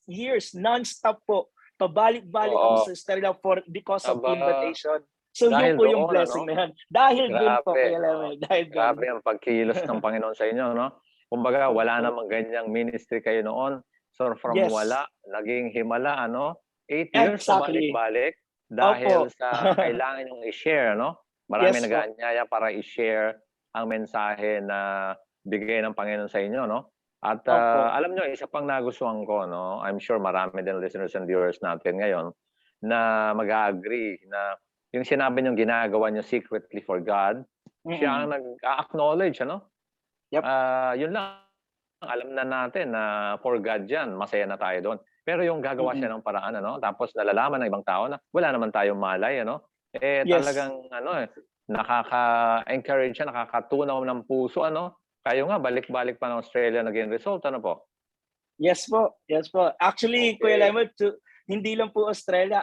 [SPEAKER 2] years, non-stop po, pabalik-balik ako sa Australia because of invitation. So yun po yung blessing na yan. Dahil din po, Kuya Lemel.
[SPEAKER 1] Grabe ang pagkilos ng Panginoon sa inyo, no? Kumbaga, wala namang ganyang ministry kayo noon. So from wala, naging himala, ano? 8 years balik-balik dahil sa kailangan yung i-share, no? Marami nag-aanyaya para i-share ang mensahe na bigay ng Panginoon sa inyo, no? At alam nyo, isa pang nagustuhan ko, no? I'm sure marami din listeners and viewers natin ngayon na mag-agree na yung sinabi nyo ginagawa nyo secretly for God, siya ang nag-acknowledge, ano? Yun lang, alam na natin na for God yan, masaya na tayo doon. Pero yung gagawa siya ng paraan, ano? Tapos nalalaman ng ibang tao na wala naman tayong malay, ano? Talagang nakaka-encourage siya, nakakatunaw ng puso, ano? Kayo nga, balik-balik pa ng Australia naging result, ano po?
[SPEAKER 2] Yes po, yes po. Actually, Kuya
[SPEAKER 1] Okay.
[SPEAKER 2] Lemon, hindi lang po Australia,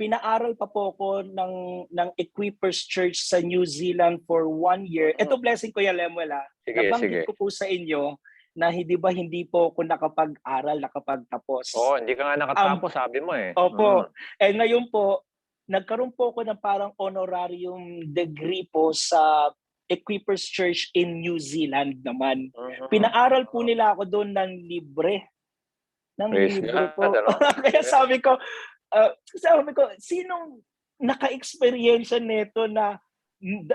[SPEAKER 2] pinaaral pa po ko ng Equippers Church sa New Zealand for 1 year. Ito blessing, Kuya Lemon,
[SPEAKER 1] Sige,
[SPEAKER 2] nabanggit
[SPEAKER 1] sige.
[SPEAKER 2] ko po sa inyo na hindi po ako nakapag-aral, nakapagtapos.
[SPEAKER 1] Oo, hindi ka nga nakatapos sabi mo, eh.
[SPEAKER 2] Opo. Eh ngayon po, nagkaroon po ako ng parang honorarium degree po sa Equippers Church in New Zealand naman. Pinaaral po nila ako doon ng libre. Ng
[SPEAKER 1] Praise
[SPEAKER 2] libre
[SPEAKER 1] God,
[SPEAKER 2] po.
[SPEAKER 1] ano?
[SPEAKER 2] Kaya sabi ko, sinong naka-experience nito na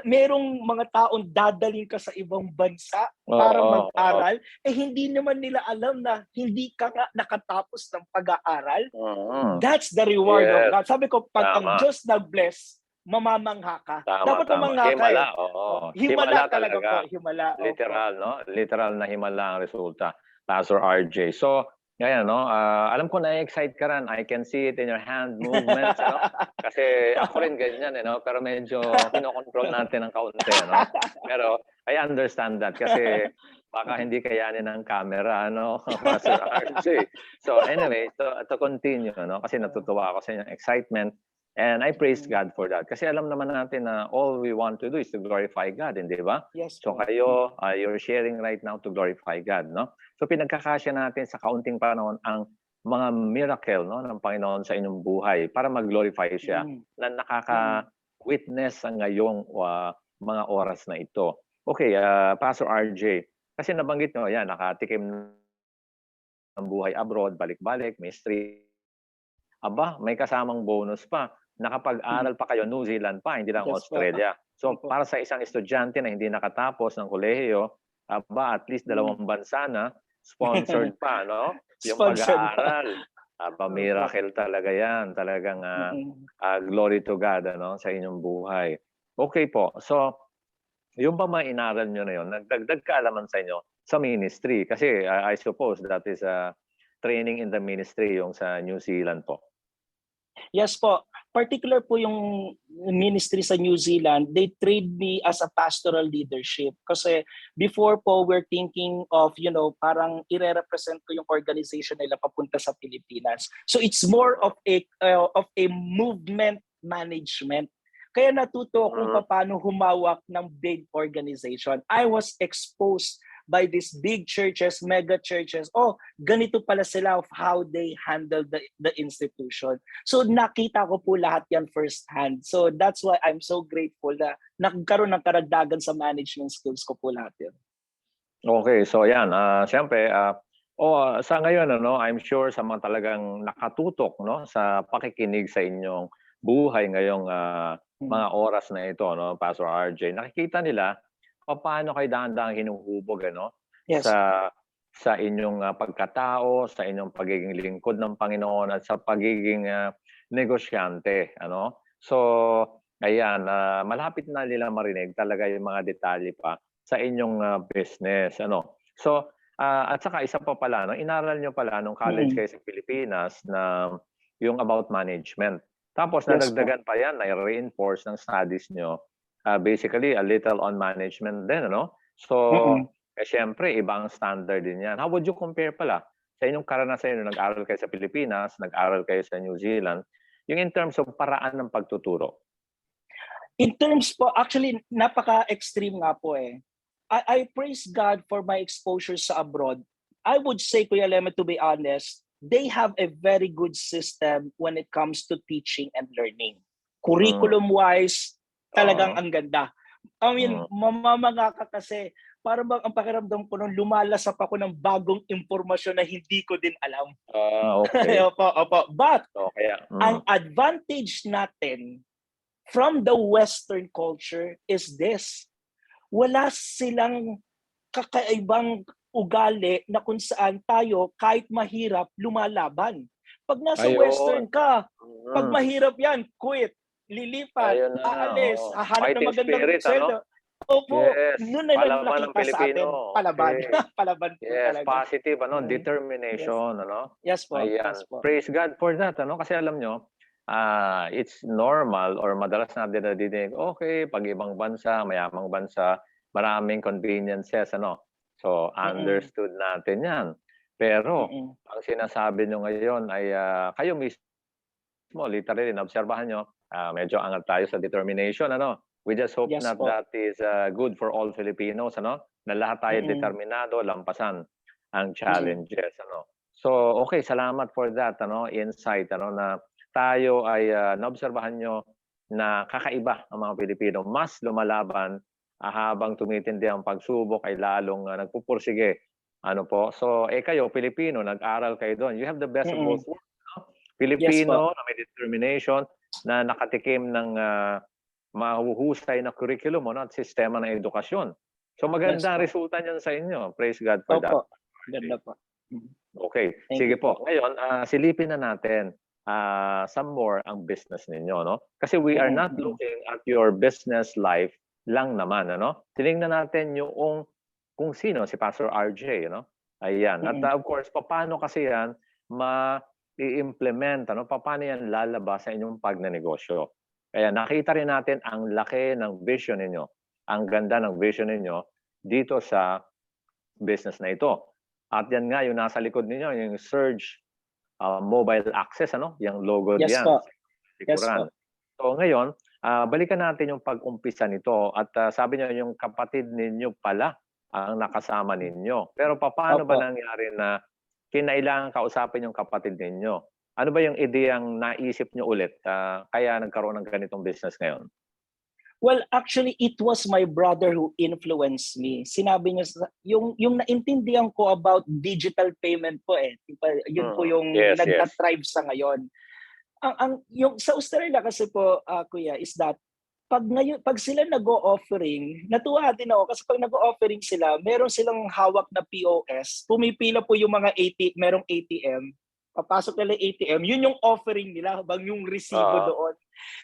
[SPEAKER 2] merong mga taong dadaling ka sa ibang bansa para
[SPEAKER 1] Oo,
[SPEAKER 2] mag-aral, hindi naman nila alam na hindi ka nga nakatapos ng pag-aaral.
[SPEAKER 1] oo.
[SPEAKER 2] That's the reward of
[SPEAKER 1] Yes.
[SPEAKER 2] God. Sabi ko, pag ang
[SPEAKER 1] Tama.
[SPEAKER 2] Diyos nag-bless, mamamangha ka.
[SPEAKER 1] Tama,
[SPEAKER 2] Dapat
[SPEAKER 1] tama.
[SPEAKER 2] mamangha ka
[SPEAKER 1] Himala,
[SPEAKER 2] eh.
[SPEAKER 1] oo.
[SPEAKER 2] Himala talaga po. Himala. Opo.
[SPEAKER 1] Literal, no? Literal na himala ang resulta. Pastor RJ. So, ngayon, no? Alam ko na-excite ka rin. I can see it in your hand movements, no? Kasi ako rin ganyan, no? Pero medyo kinokontrol natin ng kaunti, no? Pero I understand that kasi baka hindi kayanin ng camera, ano, Pastor RJ. So anyway, to continue, no? Kasi natutuwa ako sa inyong excitement. And I praise God for that. Kasi alam naman natin na all we want to do is to glorify God, hindi ba?
[SPEAKER 2] Yes
[SPEAKER 1] So
[SPEAKER 2] po.
[SPEAKER 1] kayo, you're sharing right now to glorify God, no? So pinagkakasya natin sa kaunting panahon ang mga miracle, no, ng Panginoon sa inyong buhay para mag-glorify siya na nakaka-witness sa ngayong mga oras na ito. Okay, Pastor RJ, kasi nabanggit nyo, yan, nakatikim ng buhay abroad, balik-balik, mystery. Aba, may kasamang bonus pa. Nakapag-aral pa kayo, New Zealand pa, hindi lang
[SPEAKER 2] Yes po.
[SPEAKER 1] Australia. So
[SPEAKER 2] Opo.
[SPEAKER 1] para sa isang estudyante na hindi nakatapos ng kolehiyo, aba, at least 2 bansa na, sponsored pa, no? Yung
[SPEAKER 2] Sponsored pa.
[SPEAKER 1] pag-aaral. Aba, miracle talaga yan. Talagang glory to God, ano, sa inyong buhay. Okay po. So, yung ba mga inaral nyo na yun, nagdagdag kaalaman sa inyo sa ministry? Kasi I suppose that is training in the ministry yung sa New Zealand po.
[SPEAKER 2] Yes po. Particular po yung ministry sa New Zealand, they trained me as a pastoral leadership. Kasi before po, we're thinking of, parang ire-represent ko yung organization nila papunta sa Pilipinas. So it's more of a movement management. Kaya natuto kung paano humawak ng big organization. I was exposed by these big churches, mega churches. Oh, ganito pala sila of how they handle the institution. So nakita ko po lahat yan firsthand. So that's why I'm so grateful na nagkaroon ng karagdagan sa management skills ko po lahat yun.
[SPEAKER 1] Okay, so yan. Siyempre, sa ngayon, I'm sure sa mga talagang nakatutok, no, sa pakikinig sa inyong buhay ngayong mga oras na ito, no, Pastor RJ, nakikita nila paano kayo dahan-dahang hinuhubog,
[SPEAKER 2] Yes.
[SPEAKER 1] sa inyong pagkatao, sa inyong pagiging lingkod ng Panginoon at sa pagiging negosyante, So, ayan, malapit na nila marinig talaga yung mga detalye pa sa inyong business, So, at saka isa pa pala, inaral nyo pala nung college kayo sa Pilipinas na yung about management. Tapos
[SPEAKER 2] Yes,
[SPEAKER 1] nadagdagan pa yan, na-reinforce ng studies nyo. Basically, a little on management din, So, syempre, iba ang standard din yan. How would you compare pala sa inyong karanasan nung nag-aral kayo sa Pilipinas, nag-aral kayo sa New Zealand, yung in terms of paraan ng pagtuturo?
[SPEAKER 2] In terms po, actually, napaka-extreme nga po eh. I praise God for my exposure sa abroad. I would say, Kuya Lemon, to be honest, they have a very good system when it comes to teaching and learning. Curriculum-wise, talagang ang ganda. I mean, mamamanga ka kasi parang bang ang pakiramdam ko nung lumalasap ako ng bagong impormasyon na hindi ko din alam.
[SPEAKER 1] Okay.
[SPEAKER 2] Opo. But, ang
[SPEAKER 1] ang
[SPEAKER 2] advantage natin from the Western culture is this. Wala silang kakaibang ugali na kung saan tayo, kahit mahirap, lumalaban. Pag nasa Western ka, pag mahirap yan, quit. Lilipat, aalis, hahanap ng magandang sweldo. Opo,
[SPEAKER 1] Yes,
[SPEAKER 2] noon na lang
[SPEAKER 1] palaban ng
[SPEAKER 2] nakita sa atin.
[SPEAKER 1] Pilipino.
[SPEAKER 2] Palaban.
[SPEAKER 1] Okay.
[SPEAKER 2] Palaban po
[SPEAKER 1] Yes,
[SPEAKER 2] talaga.
[SPEAKER 1] positive, determination,
[SPEAKER 2] Yes po.
[SPEAKER 1] Ayan.
[SPEAKER 2] Yes po.
[SPEAKER 1] Praise God for that, Kasi alam nyo, it's normal or madalas natin nadidinig, okay, pag ibang bansa, mayamang bansa, maraming conveniences, So, understood natin yan. Pero
[SPEAKER 2] Mm-mm.
[SPEAKER 1] ang sinasabi nyo ngayon ay kayo mismo, literally, naobserbahan nyo, medyo angat tayo sa determination. We just hope
[SPEAKER 2] Yes
[SPEAKER 1] that
[SPEAKER 2] po.
[SPEAKER 1] that is good for all Filipinos, na lahat tayo
[SPEAKER 2] Mm-mm.
[SPEAKER 1] determinado, lampasan ang
[SPEAKER 2] Mm-mm.
[SPEAKER 1] challenges. So, okay, salamat for that insight, na tayo ay naobserbahan nyo na kakaiba ang mga Pilipino. Mas lumalaban habang tumitindi ang pagsubok ay lalong nagpupursige. So, kayo, Pilipino, nag-aral kayo doon. You have the best of
[SPEAKER 2] Mm-mm.
[SPEAKER 1] both worlds.
[SPEAKER 2] Yes po.
[SPEAKER 1] Pilipino na may determination, na nakatikim ng mahuhusay na curriculum at sistema ng edukasyon. So maganda
[SPEAKER 2] Yes po.
[SPEAKER 1] resulta niyan sa inyo. Praise God for that.
[SPEAKER 2] Opo. Ganda po.
[SPEAKER 1] Okay,
[SPEAKER 2] Thank
[SPEAKER 1] sige
[SPEAKER 2] you po.
[SPEAKER 1] po. Ngayon, silipin na natin some more ang business ninyo. Kasi we are not
[SPEAKER 2] Mm-mm.
[SPEAKER 1] looking at your business life lang naman. Tinignan natin yung kung sino si Pastor RJ. Ayan. At
[SPEAKER 2] Mm-mm.
[SPEAKER 1] of course, paano kasi yan i-implement, paano yan lalabas sa inyong pagnenegosyo. Kaya nakita rin natin ang laki ng vision ninyo, ang ganda ng vision ninyo dito sa business na ito. At yan nga, yung nasa likod ninyo, yung Surge Mobile Access, yung logo
[SPEAKER 2] Yes
[SPEAKER 1] diyan.
[SPEAKER 2] po. Yes
[SPEAKER 1] Likuran.
[SPEAKER 2] po.
[SPEAKER 1] So ngayon, balikan natin yung pag-umpisa nito. At sabi niyo, yung kapatid ninyo pala ang nakasama ninyo. Pero paano ba
[SPEAKER 2] Opo.
[SPEAKER 1] nangyari na kinailangan kausapin yung kapatid ninyo? Ano ba yung ideyang naisip nyo ulit kaya nagkaroon ng ganitong business ngayon?
[SPEAKER 2] Well, actually, it was my brother who influenced me. Sinabi niya, yung naintindihan ko about digital payment po Yun po yung
[SPEAKER 1] Yes.
[SPEAKER 2] nagtatribe sa ngayon. Yung sa Australia kasi po, kuya, is that pag sila nag-o-offering, natuwa din ako kasi pag nag-o-offering sila, meron silang hawak na POS. Pumipila po yung mga merong ATM. Papasok nila ATM, yun yung offering nila habang yung resibo doon.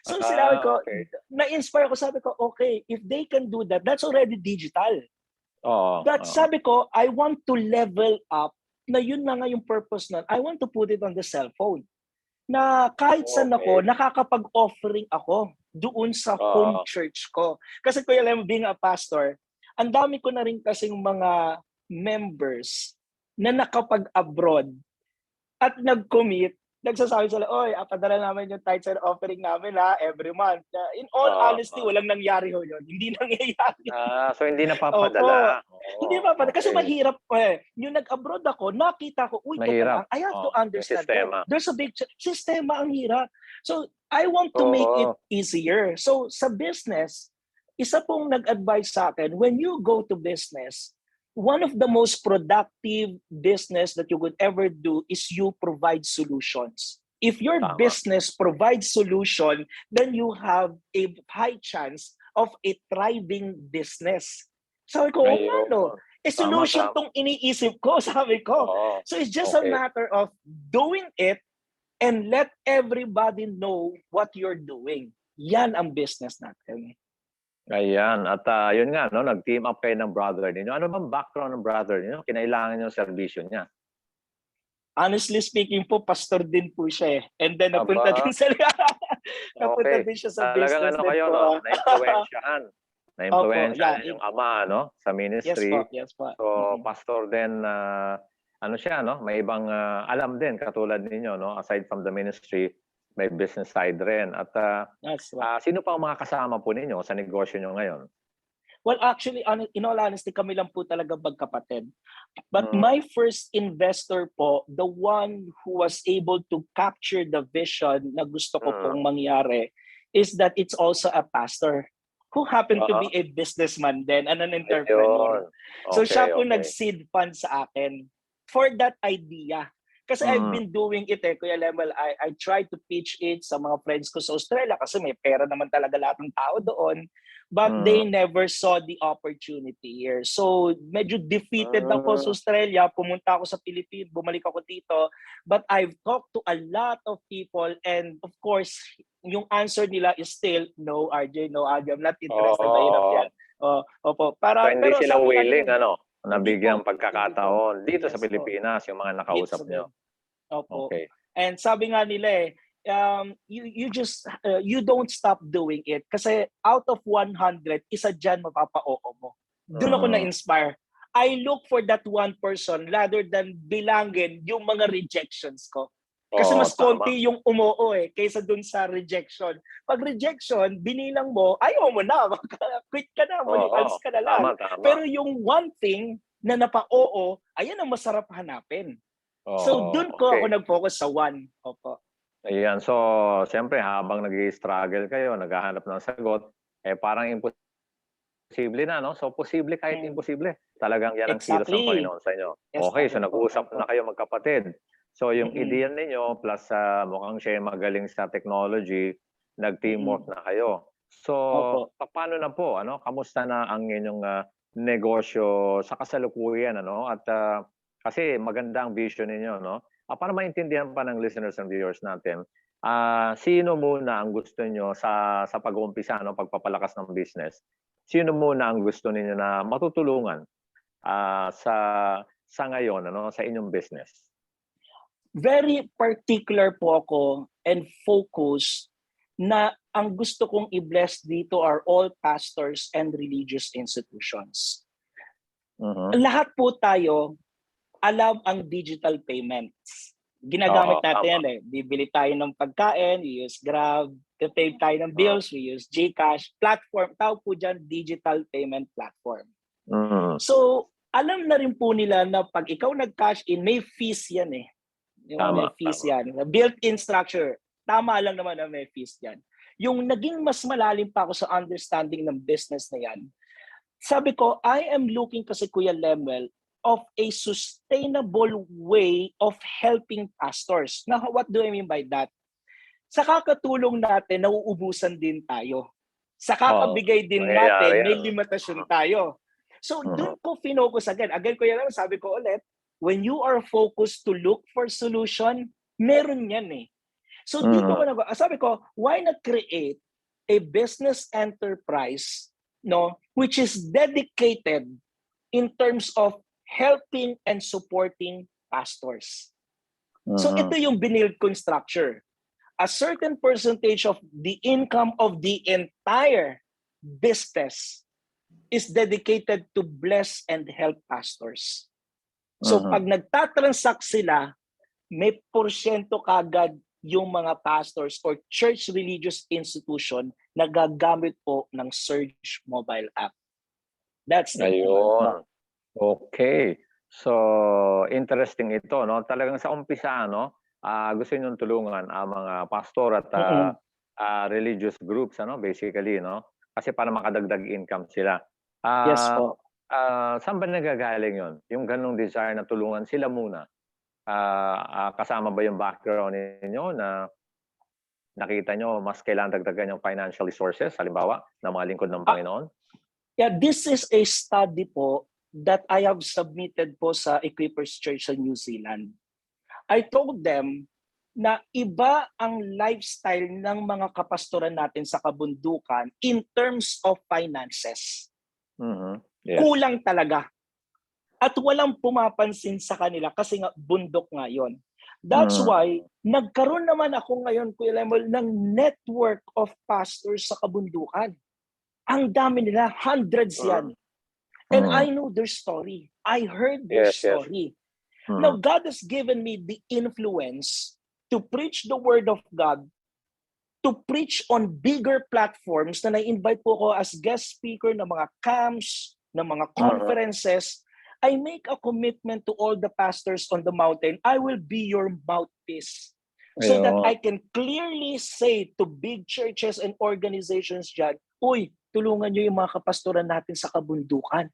[SPEAKER 2] So sinabi ko,
[SPEAKER 1] Okay.
[SPEAKER 2] na-inspire ko, sabi ko, okay, if they can do that, that's already digital. Sabi ko, I want to level up, na yun na nga yung purpose nun. I want to put it on the cellphone. Na kahit saan ako, nakakapag-offering ako doon sa home church ko. Kasi Kuya Lem, being a pastor, ang dami ko na rin kasing mga members na nakapag-abroad at nag-commit, nagsasabi sila, oy, padala namin yung tithes and offering namin every month. In all honesty, walang nangyari yun. Hindi nangyayari.
[SPEAKER 1] So hindi napapadala.
[SPEAKER 2] Hindi napapadala. Kasi mahirap yung nag-abroad ako, nakita ko, teka lang, I have to understand that. There's a big sistema ang hirap. So I want to make it easier. So sa business, isa pong nag-advise sa akin, when you go to business, one of the most productive business that you could ever do is you provide solutions. If your business provides solution, then you have a high chance of a thriving business. Sabi ko, solution tong iniisip ko, sabi ko. So it's just a matter of doing it and let everybody know what you're doing. Yan ang business natin.
[SPEAKER 1] Ayan. At yun nga, nag-team up kayo ng brother ninyo. Ano bang background ng brother ninyo? Kinailangan yung servisyo niya.
[SPEAKER 2] Honestly speaking po, pastor din po siya And then napunta din sa napunta din siya sa business din
[SPEAKER 1] kayo,
[SPEAKER 2] po.
[SPEAKER 1] Na-influensyahan. Na-influensyahan yung ama, sa ministry.
[SPEAKER 2] Yes po.
[SPEAKER 1] So, pastor din, siya, may ibang alam din, katulad ninyo, aside from the ministry, may business side rin. At sino pa ang mga kasama po ninyo sa negosyo nyo ngayon?
[SPEAKER 2] Well, actually, in all honesty, kami lang po talaga magkapatid. But my first investor po, the one who was able to capture the vision na gusto ko pong mangyari, is that it's also a pastor who happened to be a businessman din and an entrepreneur. So siya po nag-seed fund sa akin for that idea. Kasi I've been doing it Kuya Lemel. I try to pitch it sa mga friends ko sa Australia kasi may pera naman talaga lahat ng tao doon. But they never saw the opportunity here. So medyo defeated ako sa Australia. Pumunta ako sa Pilipinas, bumalik ako dito. But I've talked to a lot of people and of course, yung answer nila is still, no RJ, no RJ, I'm not interested. Mahirap yan. Opo.
[SPEAKER 1] So hindi sila willing, nabigyan
[SPEAKER 2] Hindi po.
[SPEAKER 1] pagkakataon dito sa
[SPEAKER 2] Yes po.
[SPEAKER 1] Pilipinas, yung mga nakausap nyo.
[SPEAKER 2] Opo.
[SPEAKER 1] Okay.
[SPEAKER 2] And sabi nga nila you don't stop doing it kasi out of 100 isa dyan mapapa-oo mo. Doon ako na-inspire. I look for that one person rather than bilangin yung mga rejections ko. Kasi
[SPEAKER 1] Oo,
[SPEAKER 2] mas
[SPEAKER 1] tama.
[SPEAKER 2] konti yung umoo kaysa dun sa rejection. Pag rejection, binilang mo, ayaw mo na, quit ka na, muli,
[SPEAKER 1] Oo,
[SPEAKER 2] alis ka na lang.
[SPEAKER 1] tama.
[SPEAKER 2] Pero yung one thing na napa-oo, ayan ang masarap hanapin. So
[SPEAKER 1] Oo,
[SPEAKER 2] dun ko ako
[SPEAKER 1] okay.
[SPEAKER 2] nag-focus sa one. Opo.
[SPEAKER 1] Ayan, so siyempre habang nag-i-struggle kayo, naghahanap ng sagot, parang imposible na, no? So posible kahit
[SPEAKER 2] Mm.
[SPEAKER 1] imposible. Talagang yan ang kilos ng
[SPEAKER 2] Exactly.
[SPEAKER 1] Panginoon sa inyo.
[SPEAKER 2] Yes,
[SPEAKER 1] Okay, so
[SPEAKER 2] opo.
[SPEAKER 1] nag-usap na kayo magkapatid. So yung
[SPEAKER 2] Mm-mm.
[SPEAKER 1] ideya ninyo plus mukhang siya yung magaling sa technology, nag-teamwork
[SPEAKER 2] Mm-mm.
[SPEAKER 1] na kayo. So
[SPEAKER 2] Opo.
[SPEAKER 1] paano na po, ano? Kamusta na ang inyong negosyo sa kasalukuyan, ano? At kasi maganda ang vision ninyo, no? Para maintindihan pa ng listeners and viewers natin, sino muna ang gusto niyo sa pag-uumpisa, no, pagpapalakas ng business? Sino muna ang gusto ninyo na matutulungan sa ngayon, ano, sa inyong business?
[SPEAKER 2] Very particular po ako and focused na ang gusto kong i-bless dito are all pastors and religious institutions.
[SPEAKER 1] Mhm.
[SPEAKER 2] Lahat po tayo alam ang digital payments. Ginagamit
[SPEAKER 1] Oo,
[SPEAKER 2] natin
[SPEAKER 1] tama.
[SPEAKER 2] yan Bibili tayo ng pagkain, we use Grab. Pay tayo ng bills, we use GCash. Platform, tawag po dyan, digital payment platform.
[SPEAKER 1] Mhm.
[SPEAKER 2] So, alam na rin po nila na pag ikaw nag-cash in, may fees yan May fees yan. Built-in structure. Tama lang naman na may fees yan. Yung naging mas malalim pa ako sa understanding ng business na yan, sabi ko, I am looking kasi Kuya Lemuel of a sustainable way of helping pastors. Now, what do I mean by that? Sa kakatulong natin, nauubusan din tayo. Sa kakabigay din natin, may limitasyon tayo. So, doon ko finocus again. Again, Kuya Lemuel, sabi ko ulit, when you are focused to look for solution, meron yan So, dito ko sabi ko, why not create a business enterprise which is dedicated in terms of helping and supporting pastors. So ito yung binild kong structure. A certain percentage of the income of the entire business is dedicated to bless and help pastors. So pag nagtatransact sila, may porsyento kagad yung mga pastors or church religious institution na gagamit po ng Surge mobile app. That's the
[SPEAKER 1] Ayun. Okay. So, interesting ito, no? Talagang sa umpisa, no, gusto niyo tulungan ang mga pastor at religious groups, ano, basically, no? Kasi para makadagdag income sila.
[SPEAKER 2] Yes po.
[SPEAKER 1] Saan ba nagagaling 'yon? Yung ganung desire na tulungan sila muna? Kasama ba yung background ninyo na nakita nyo mas kailangan dagdagan yung financial resources, halimbawa, ng mga lingkod ng Panginoon?
[SPEAKER 2] Yeah, this is a study po that I have submitted po sa Equippers Church sa New Zealand. I told them na iba ang lifestyle ng mga kapastoran natin sa kabundukan in terms of finances.
[SPEAKER 1] Yes.
[SPEAKER 2] Kulang talaga. At walang pumapansin sa kanila kasi nga bundok nga yun. That's why nagkaroon naman ako ngayon, Kuya Lemuel, ng network of pastors sa kabundukan. Ang dami nila, hundreds yan. And I know their story. I heard their story. Now, God has given me the influence to preach the Word of God, to preach on bigger platforms na na-invite po ko as guest speaker ng mga camps, ng mga conferences. I make a commitment to all the pastors on the mountain. I will be your mouthpiece. So that I can clearly say to big churches and organizations dyan, uy, tulungan nyo yung mga kapastoran natin sa kabundukan.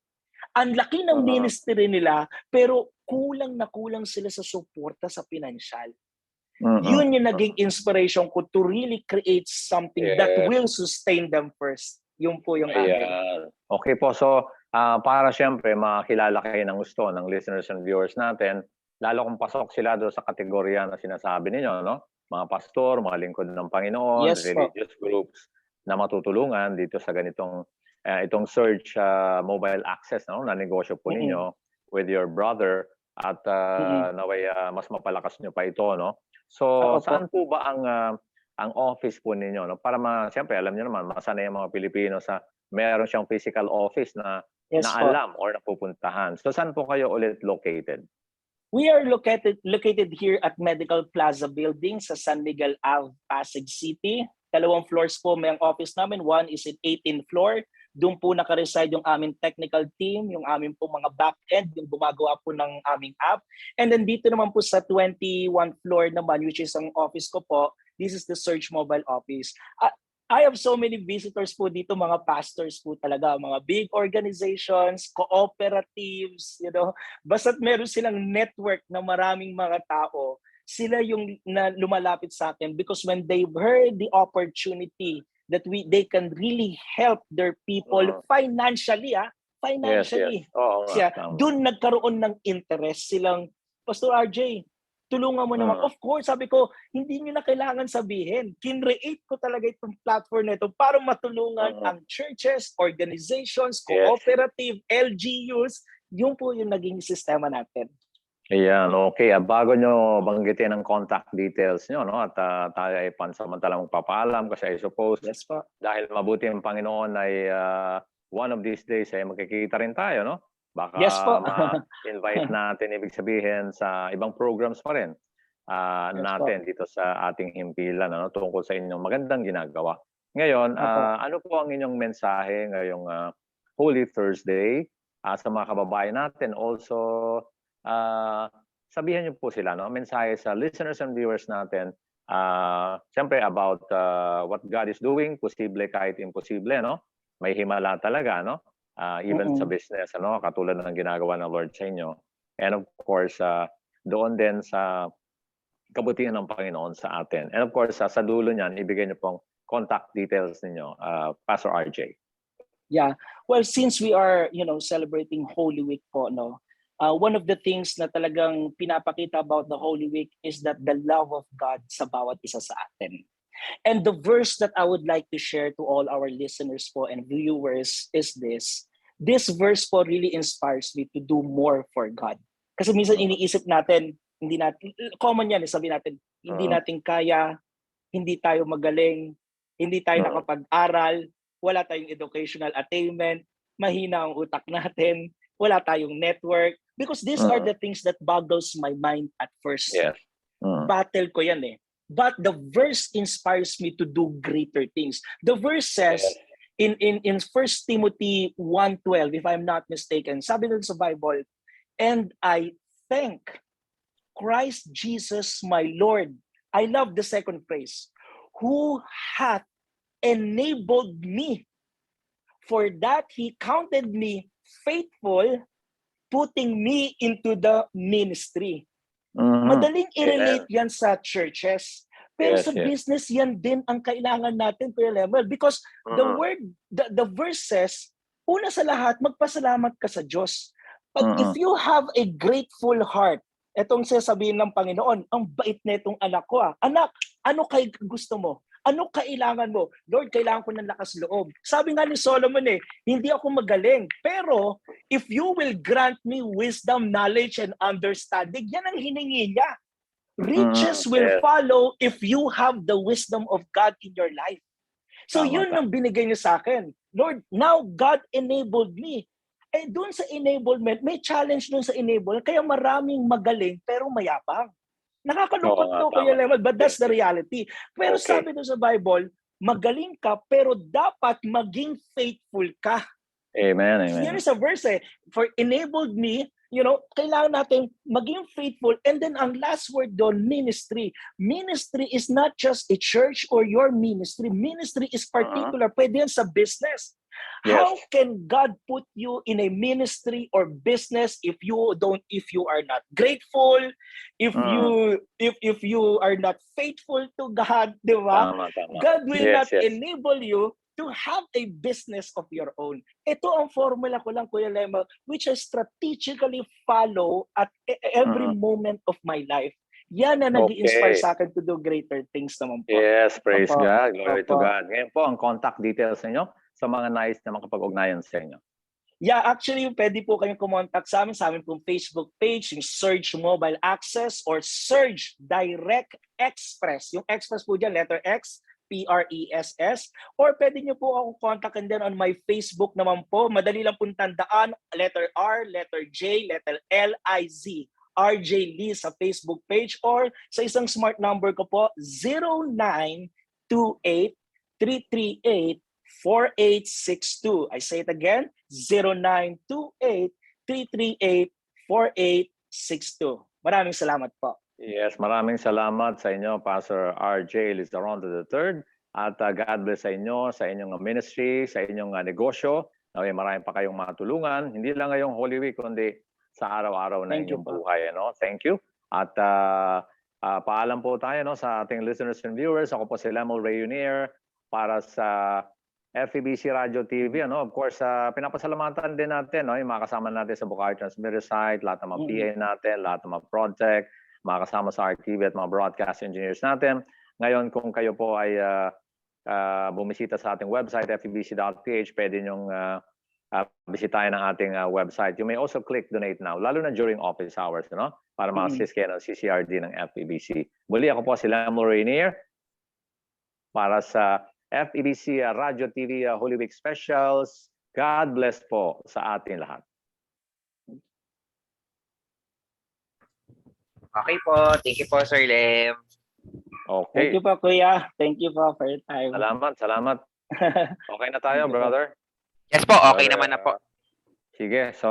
[SPEAKER 2] Ang laki ng ministry nila, pero kulang na kulang sila sa suporta sa pinansyal. Yun yung naging inspiration ko to really create something that will sustain them first. Yun po yung akin.
[SPEAKER 1] Okay po, so para siyempre makilala kayo ng gusto ng listeners and viewers natin, lalo kung pasok sila doon sa kategorya na sinasabi ninyo, no? Mga pastor, mga lingkod ng Panginoon, religious groups na matutulungan dito sa ganitong itong Surge mobile access, no, na negosyo po ninyo with your brother at naway mas mapalakas nyo pa ito, no? So saan po ba ang office po ninyo, no? Para siyempre alam niyo naman masanay ang mga Pilipino sa meron siyang physical office na
[SPEAKER 2] Yes
[SPEAKER 1] na
[SPEAKER 2] po.
[SPEAKER 1] alam or napupuntahan. So saan po kayo ulit located?
[SPEAKER 2] We are located here at Medical Plaza Building sa San Miguel Ave, Pasig City. 2 floors po may ang office namin. One is in 18th floor. Doon po naka-reside yung aming technical team, yung aming po mga back-end, yung gumagawa po ng aming app. And then dito naman po sa 21st floor naman, which is ang office ko po, this is the Search Mobile office. I have so many visitors po dito, mga pastors po talaga, mga big organizations, cooperatives, basta't meron silang network na maraming mga tao, sila yung na lumalapit sa akin because when they've heard the opportunity that they can really help their people financially, financially.
[SPEAKER 1] Yes. Oo nga, tama.
[SPEAKER 2] Doon nagkaroon ng interest silang, Pastor RJ, tulungan mo naman. Of course, sabi ko, hindi nyo na kailangan sabihin. Kinreate ko talaga itong platform na ito para matulungan ang churches, organizations, cooperative, LGUs. Yung po yung naging sistema natin.
[SPEAKER 1] Ayan, okay. Bago nyo banggitin ang contact details nyo, no? At tayo ay pansamantalang magpapaalam kasi I suppose
[SPEAKER 2] Yes po.
[SPEAKER 1] dahil mabuti ang Panginoon ay one of these days ay magkikita rin tayo, no? Baka
[SPEAKER 2] Yes po.
[SPEAKER 1] ma-invite natin, ibig sabihin, sa ibang programs pa rin natin dito sa ating himpilan, ano, tungkol sa inyong magandang ginagawa. Ngayon, ano po ang inyong mensahe ngayong Holy Thursday sa mga kababayan natin? Also, sabihan niyo po sila, no? Mensahe sa listeners and viewers natin, siyempre about what God is doing, posible kahit imposible, no? May himala talaga, no? Even sa business, ano, katulad ng ginagawa ng Lord sa inyo. And of course, doon din sa kabutihan ng Panginoon sa atin. And of course, sa dulo niyan, ibigay niyo pong contact details ninyo, Pastor RJ.
[SPEAKER 2] Yeah. Well, since we are, celebrating Holy Week po, no, one of the things na talagang pinapakita about the Holy Week is that the love of God sa bawat isa sa atin. And the verse that I would like to share to all our listeners po and viewers is this. This verse po really inspires me to do more for God. Kasi minsan iniisip natin, common yan, sabi natin, hindi natin kaya, hindi tayo magaling, hindi tayo nakapag-aral, wala tayong educational attainment, mahina ang utak natin, wala tayong network. Because these are the things that boggles my mind at first.
[SPEAKER 1] Yes.
[SPEAKER 2] Battle ko yan eh. But the verse inspires me to do greater things. The verse says in 1 Timothy 1:12, if I'm not mistaken, sabi dun sa Bible, and I thank Christ Jesus my Lord. I love the second phrase, who hath enabled me, for that he counted me faithful, putting me into the ministry. Madaling i-relate yan sa churches. Pero sa business, yan din ang kailangan natin, Kuya Lemel. Because the verse says, una sa lahat, magpasalamat ka sa Diyos. If you have a grateful heart, etong sasabihin ng Panginoon, ang bait na itong anak ko. Anak, ano kay gusto mo? Ano kailangan mo? Lord, kailangan ko ng lakas loob. Sabi nga ni Solomon hindi ako magaling. Pero if you will grant me wisdom, knowledge, and understanding, yan ang hiningi niya. Riches will follow if you have the wisdom of God in your life. So yun ang binigay niya sa akin. Lord, now God enabled me. Doon sa enablement, may challenge doon sa enablement. Kaya maraming magaling pero mayabang. Nakakalungkot to, Kuya Lemel, but that's the reality. Pero sabi doon sa Bible, magaling ka pero dapat maging faithful ka.
[SPEAKER 1] Amen.
[SPEAKER 2] Here is a verse for enabled me, kailangan natin maging faithful. And then ang last word doon, ministry. Ministry is not just a church or your ministry. Ministry is particular. Pwede yan sa business.
[SPEAKER 1] Yes.
[SPEAKER 2] How can God put you in a ministry or business if you are not grateful, if you are not faithful to God, di ba? God will not enable you to have a business of your own. Ito ang formula ko lang, Kuya Lemel, which I strategically follow at every moment of my life. Yan na nag-i-inspire sa akin to do greater things naman po.
[SPEAKER 1] Yes, praise God. Glory to God. Ngayon po, ang contact details ninyo sa mga nais na makapag-ugnayan sa inyo.
[SPEAKER 2] Yeah, actually, pwede po kayong kumontak sa amin pong Facebook page, yung Surge Mobile Access or Surge Direct Express. Yung Express po dyan, letter X, PRESS, or pwede nyo po ako kontakin din on my Facebook naman po. Madali lang po tandaan, letter R, letter J, letter L, I, Z. RJ Lee sa Facebook page, or sa isang smart number ko po, 0928-338-4862. I say it again, 0928-338-4862. Maraming salamat po.
[SPEAKER 1] Yes, maraming salamat sa inyo, Pastor RJ Lizaronda III. At God bless sa inyo, sa inyong ministry, sa inyong negosyo. Naway marami pa kayong matulungan. Hindi lang ngayong Holy Week, kundi sa araw-araw na
[SPEAKER 2] Thank you
[SPEAKER 1] inyong
[SPEAKER 2] po.
[SPEAKER 1] buhay. Ano? Thank you. At paalam po tayo sa ating listeners and viewers. Ako po si Lemuel Reunier para sa FEBC Radio TV. Of course, pinapasalamatan din natin yung mga kasama natin sa Bukawi Transmitter site, lahat ng mga PA natin, lahat ng mga project, mga kasama sa RTV at mga broadcast engineers natin. Ngayon, kung kayo po ay bumisita sa ating website, febc.ph, pwede nyong bisitahin ang ating website. You may also click Donate Now, lalo na during office hours, para ma-assist kayo ng CCRD ng FEBC. Muli, ako po si Lemuel Reunier para sa FEBC Radio TV Holy Week Specials. God bless po sa ating lahat.
[SPEAKER 3] Okay po. Thank you po, Sir Lem.
[SPEAKER 1] Okay.
[SPEAKER 2] Thank you po, Kuya. Thank you po for your time.
[SPEAKER 1] Salamat. Okay na tayo, brother.
[SPEAKER 3] Yes po, okay naman na po.
[SPEAKER 1] Sige, so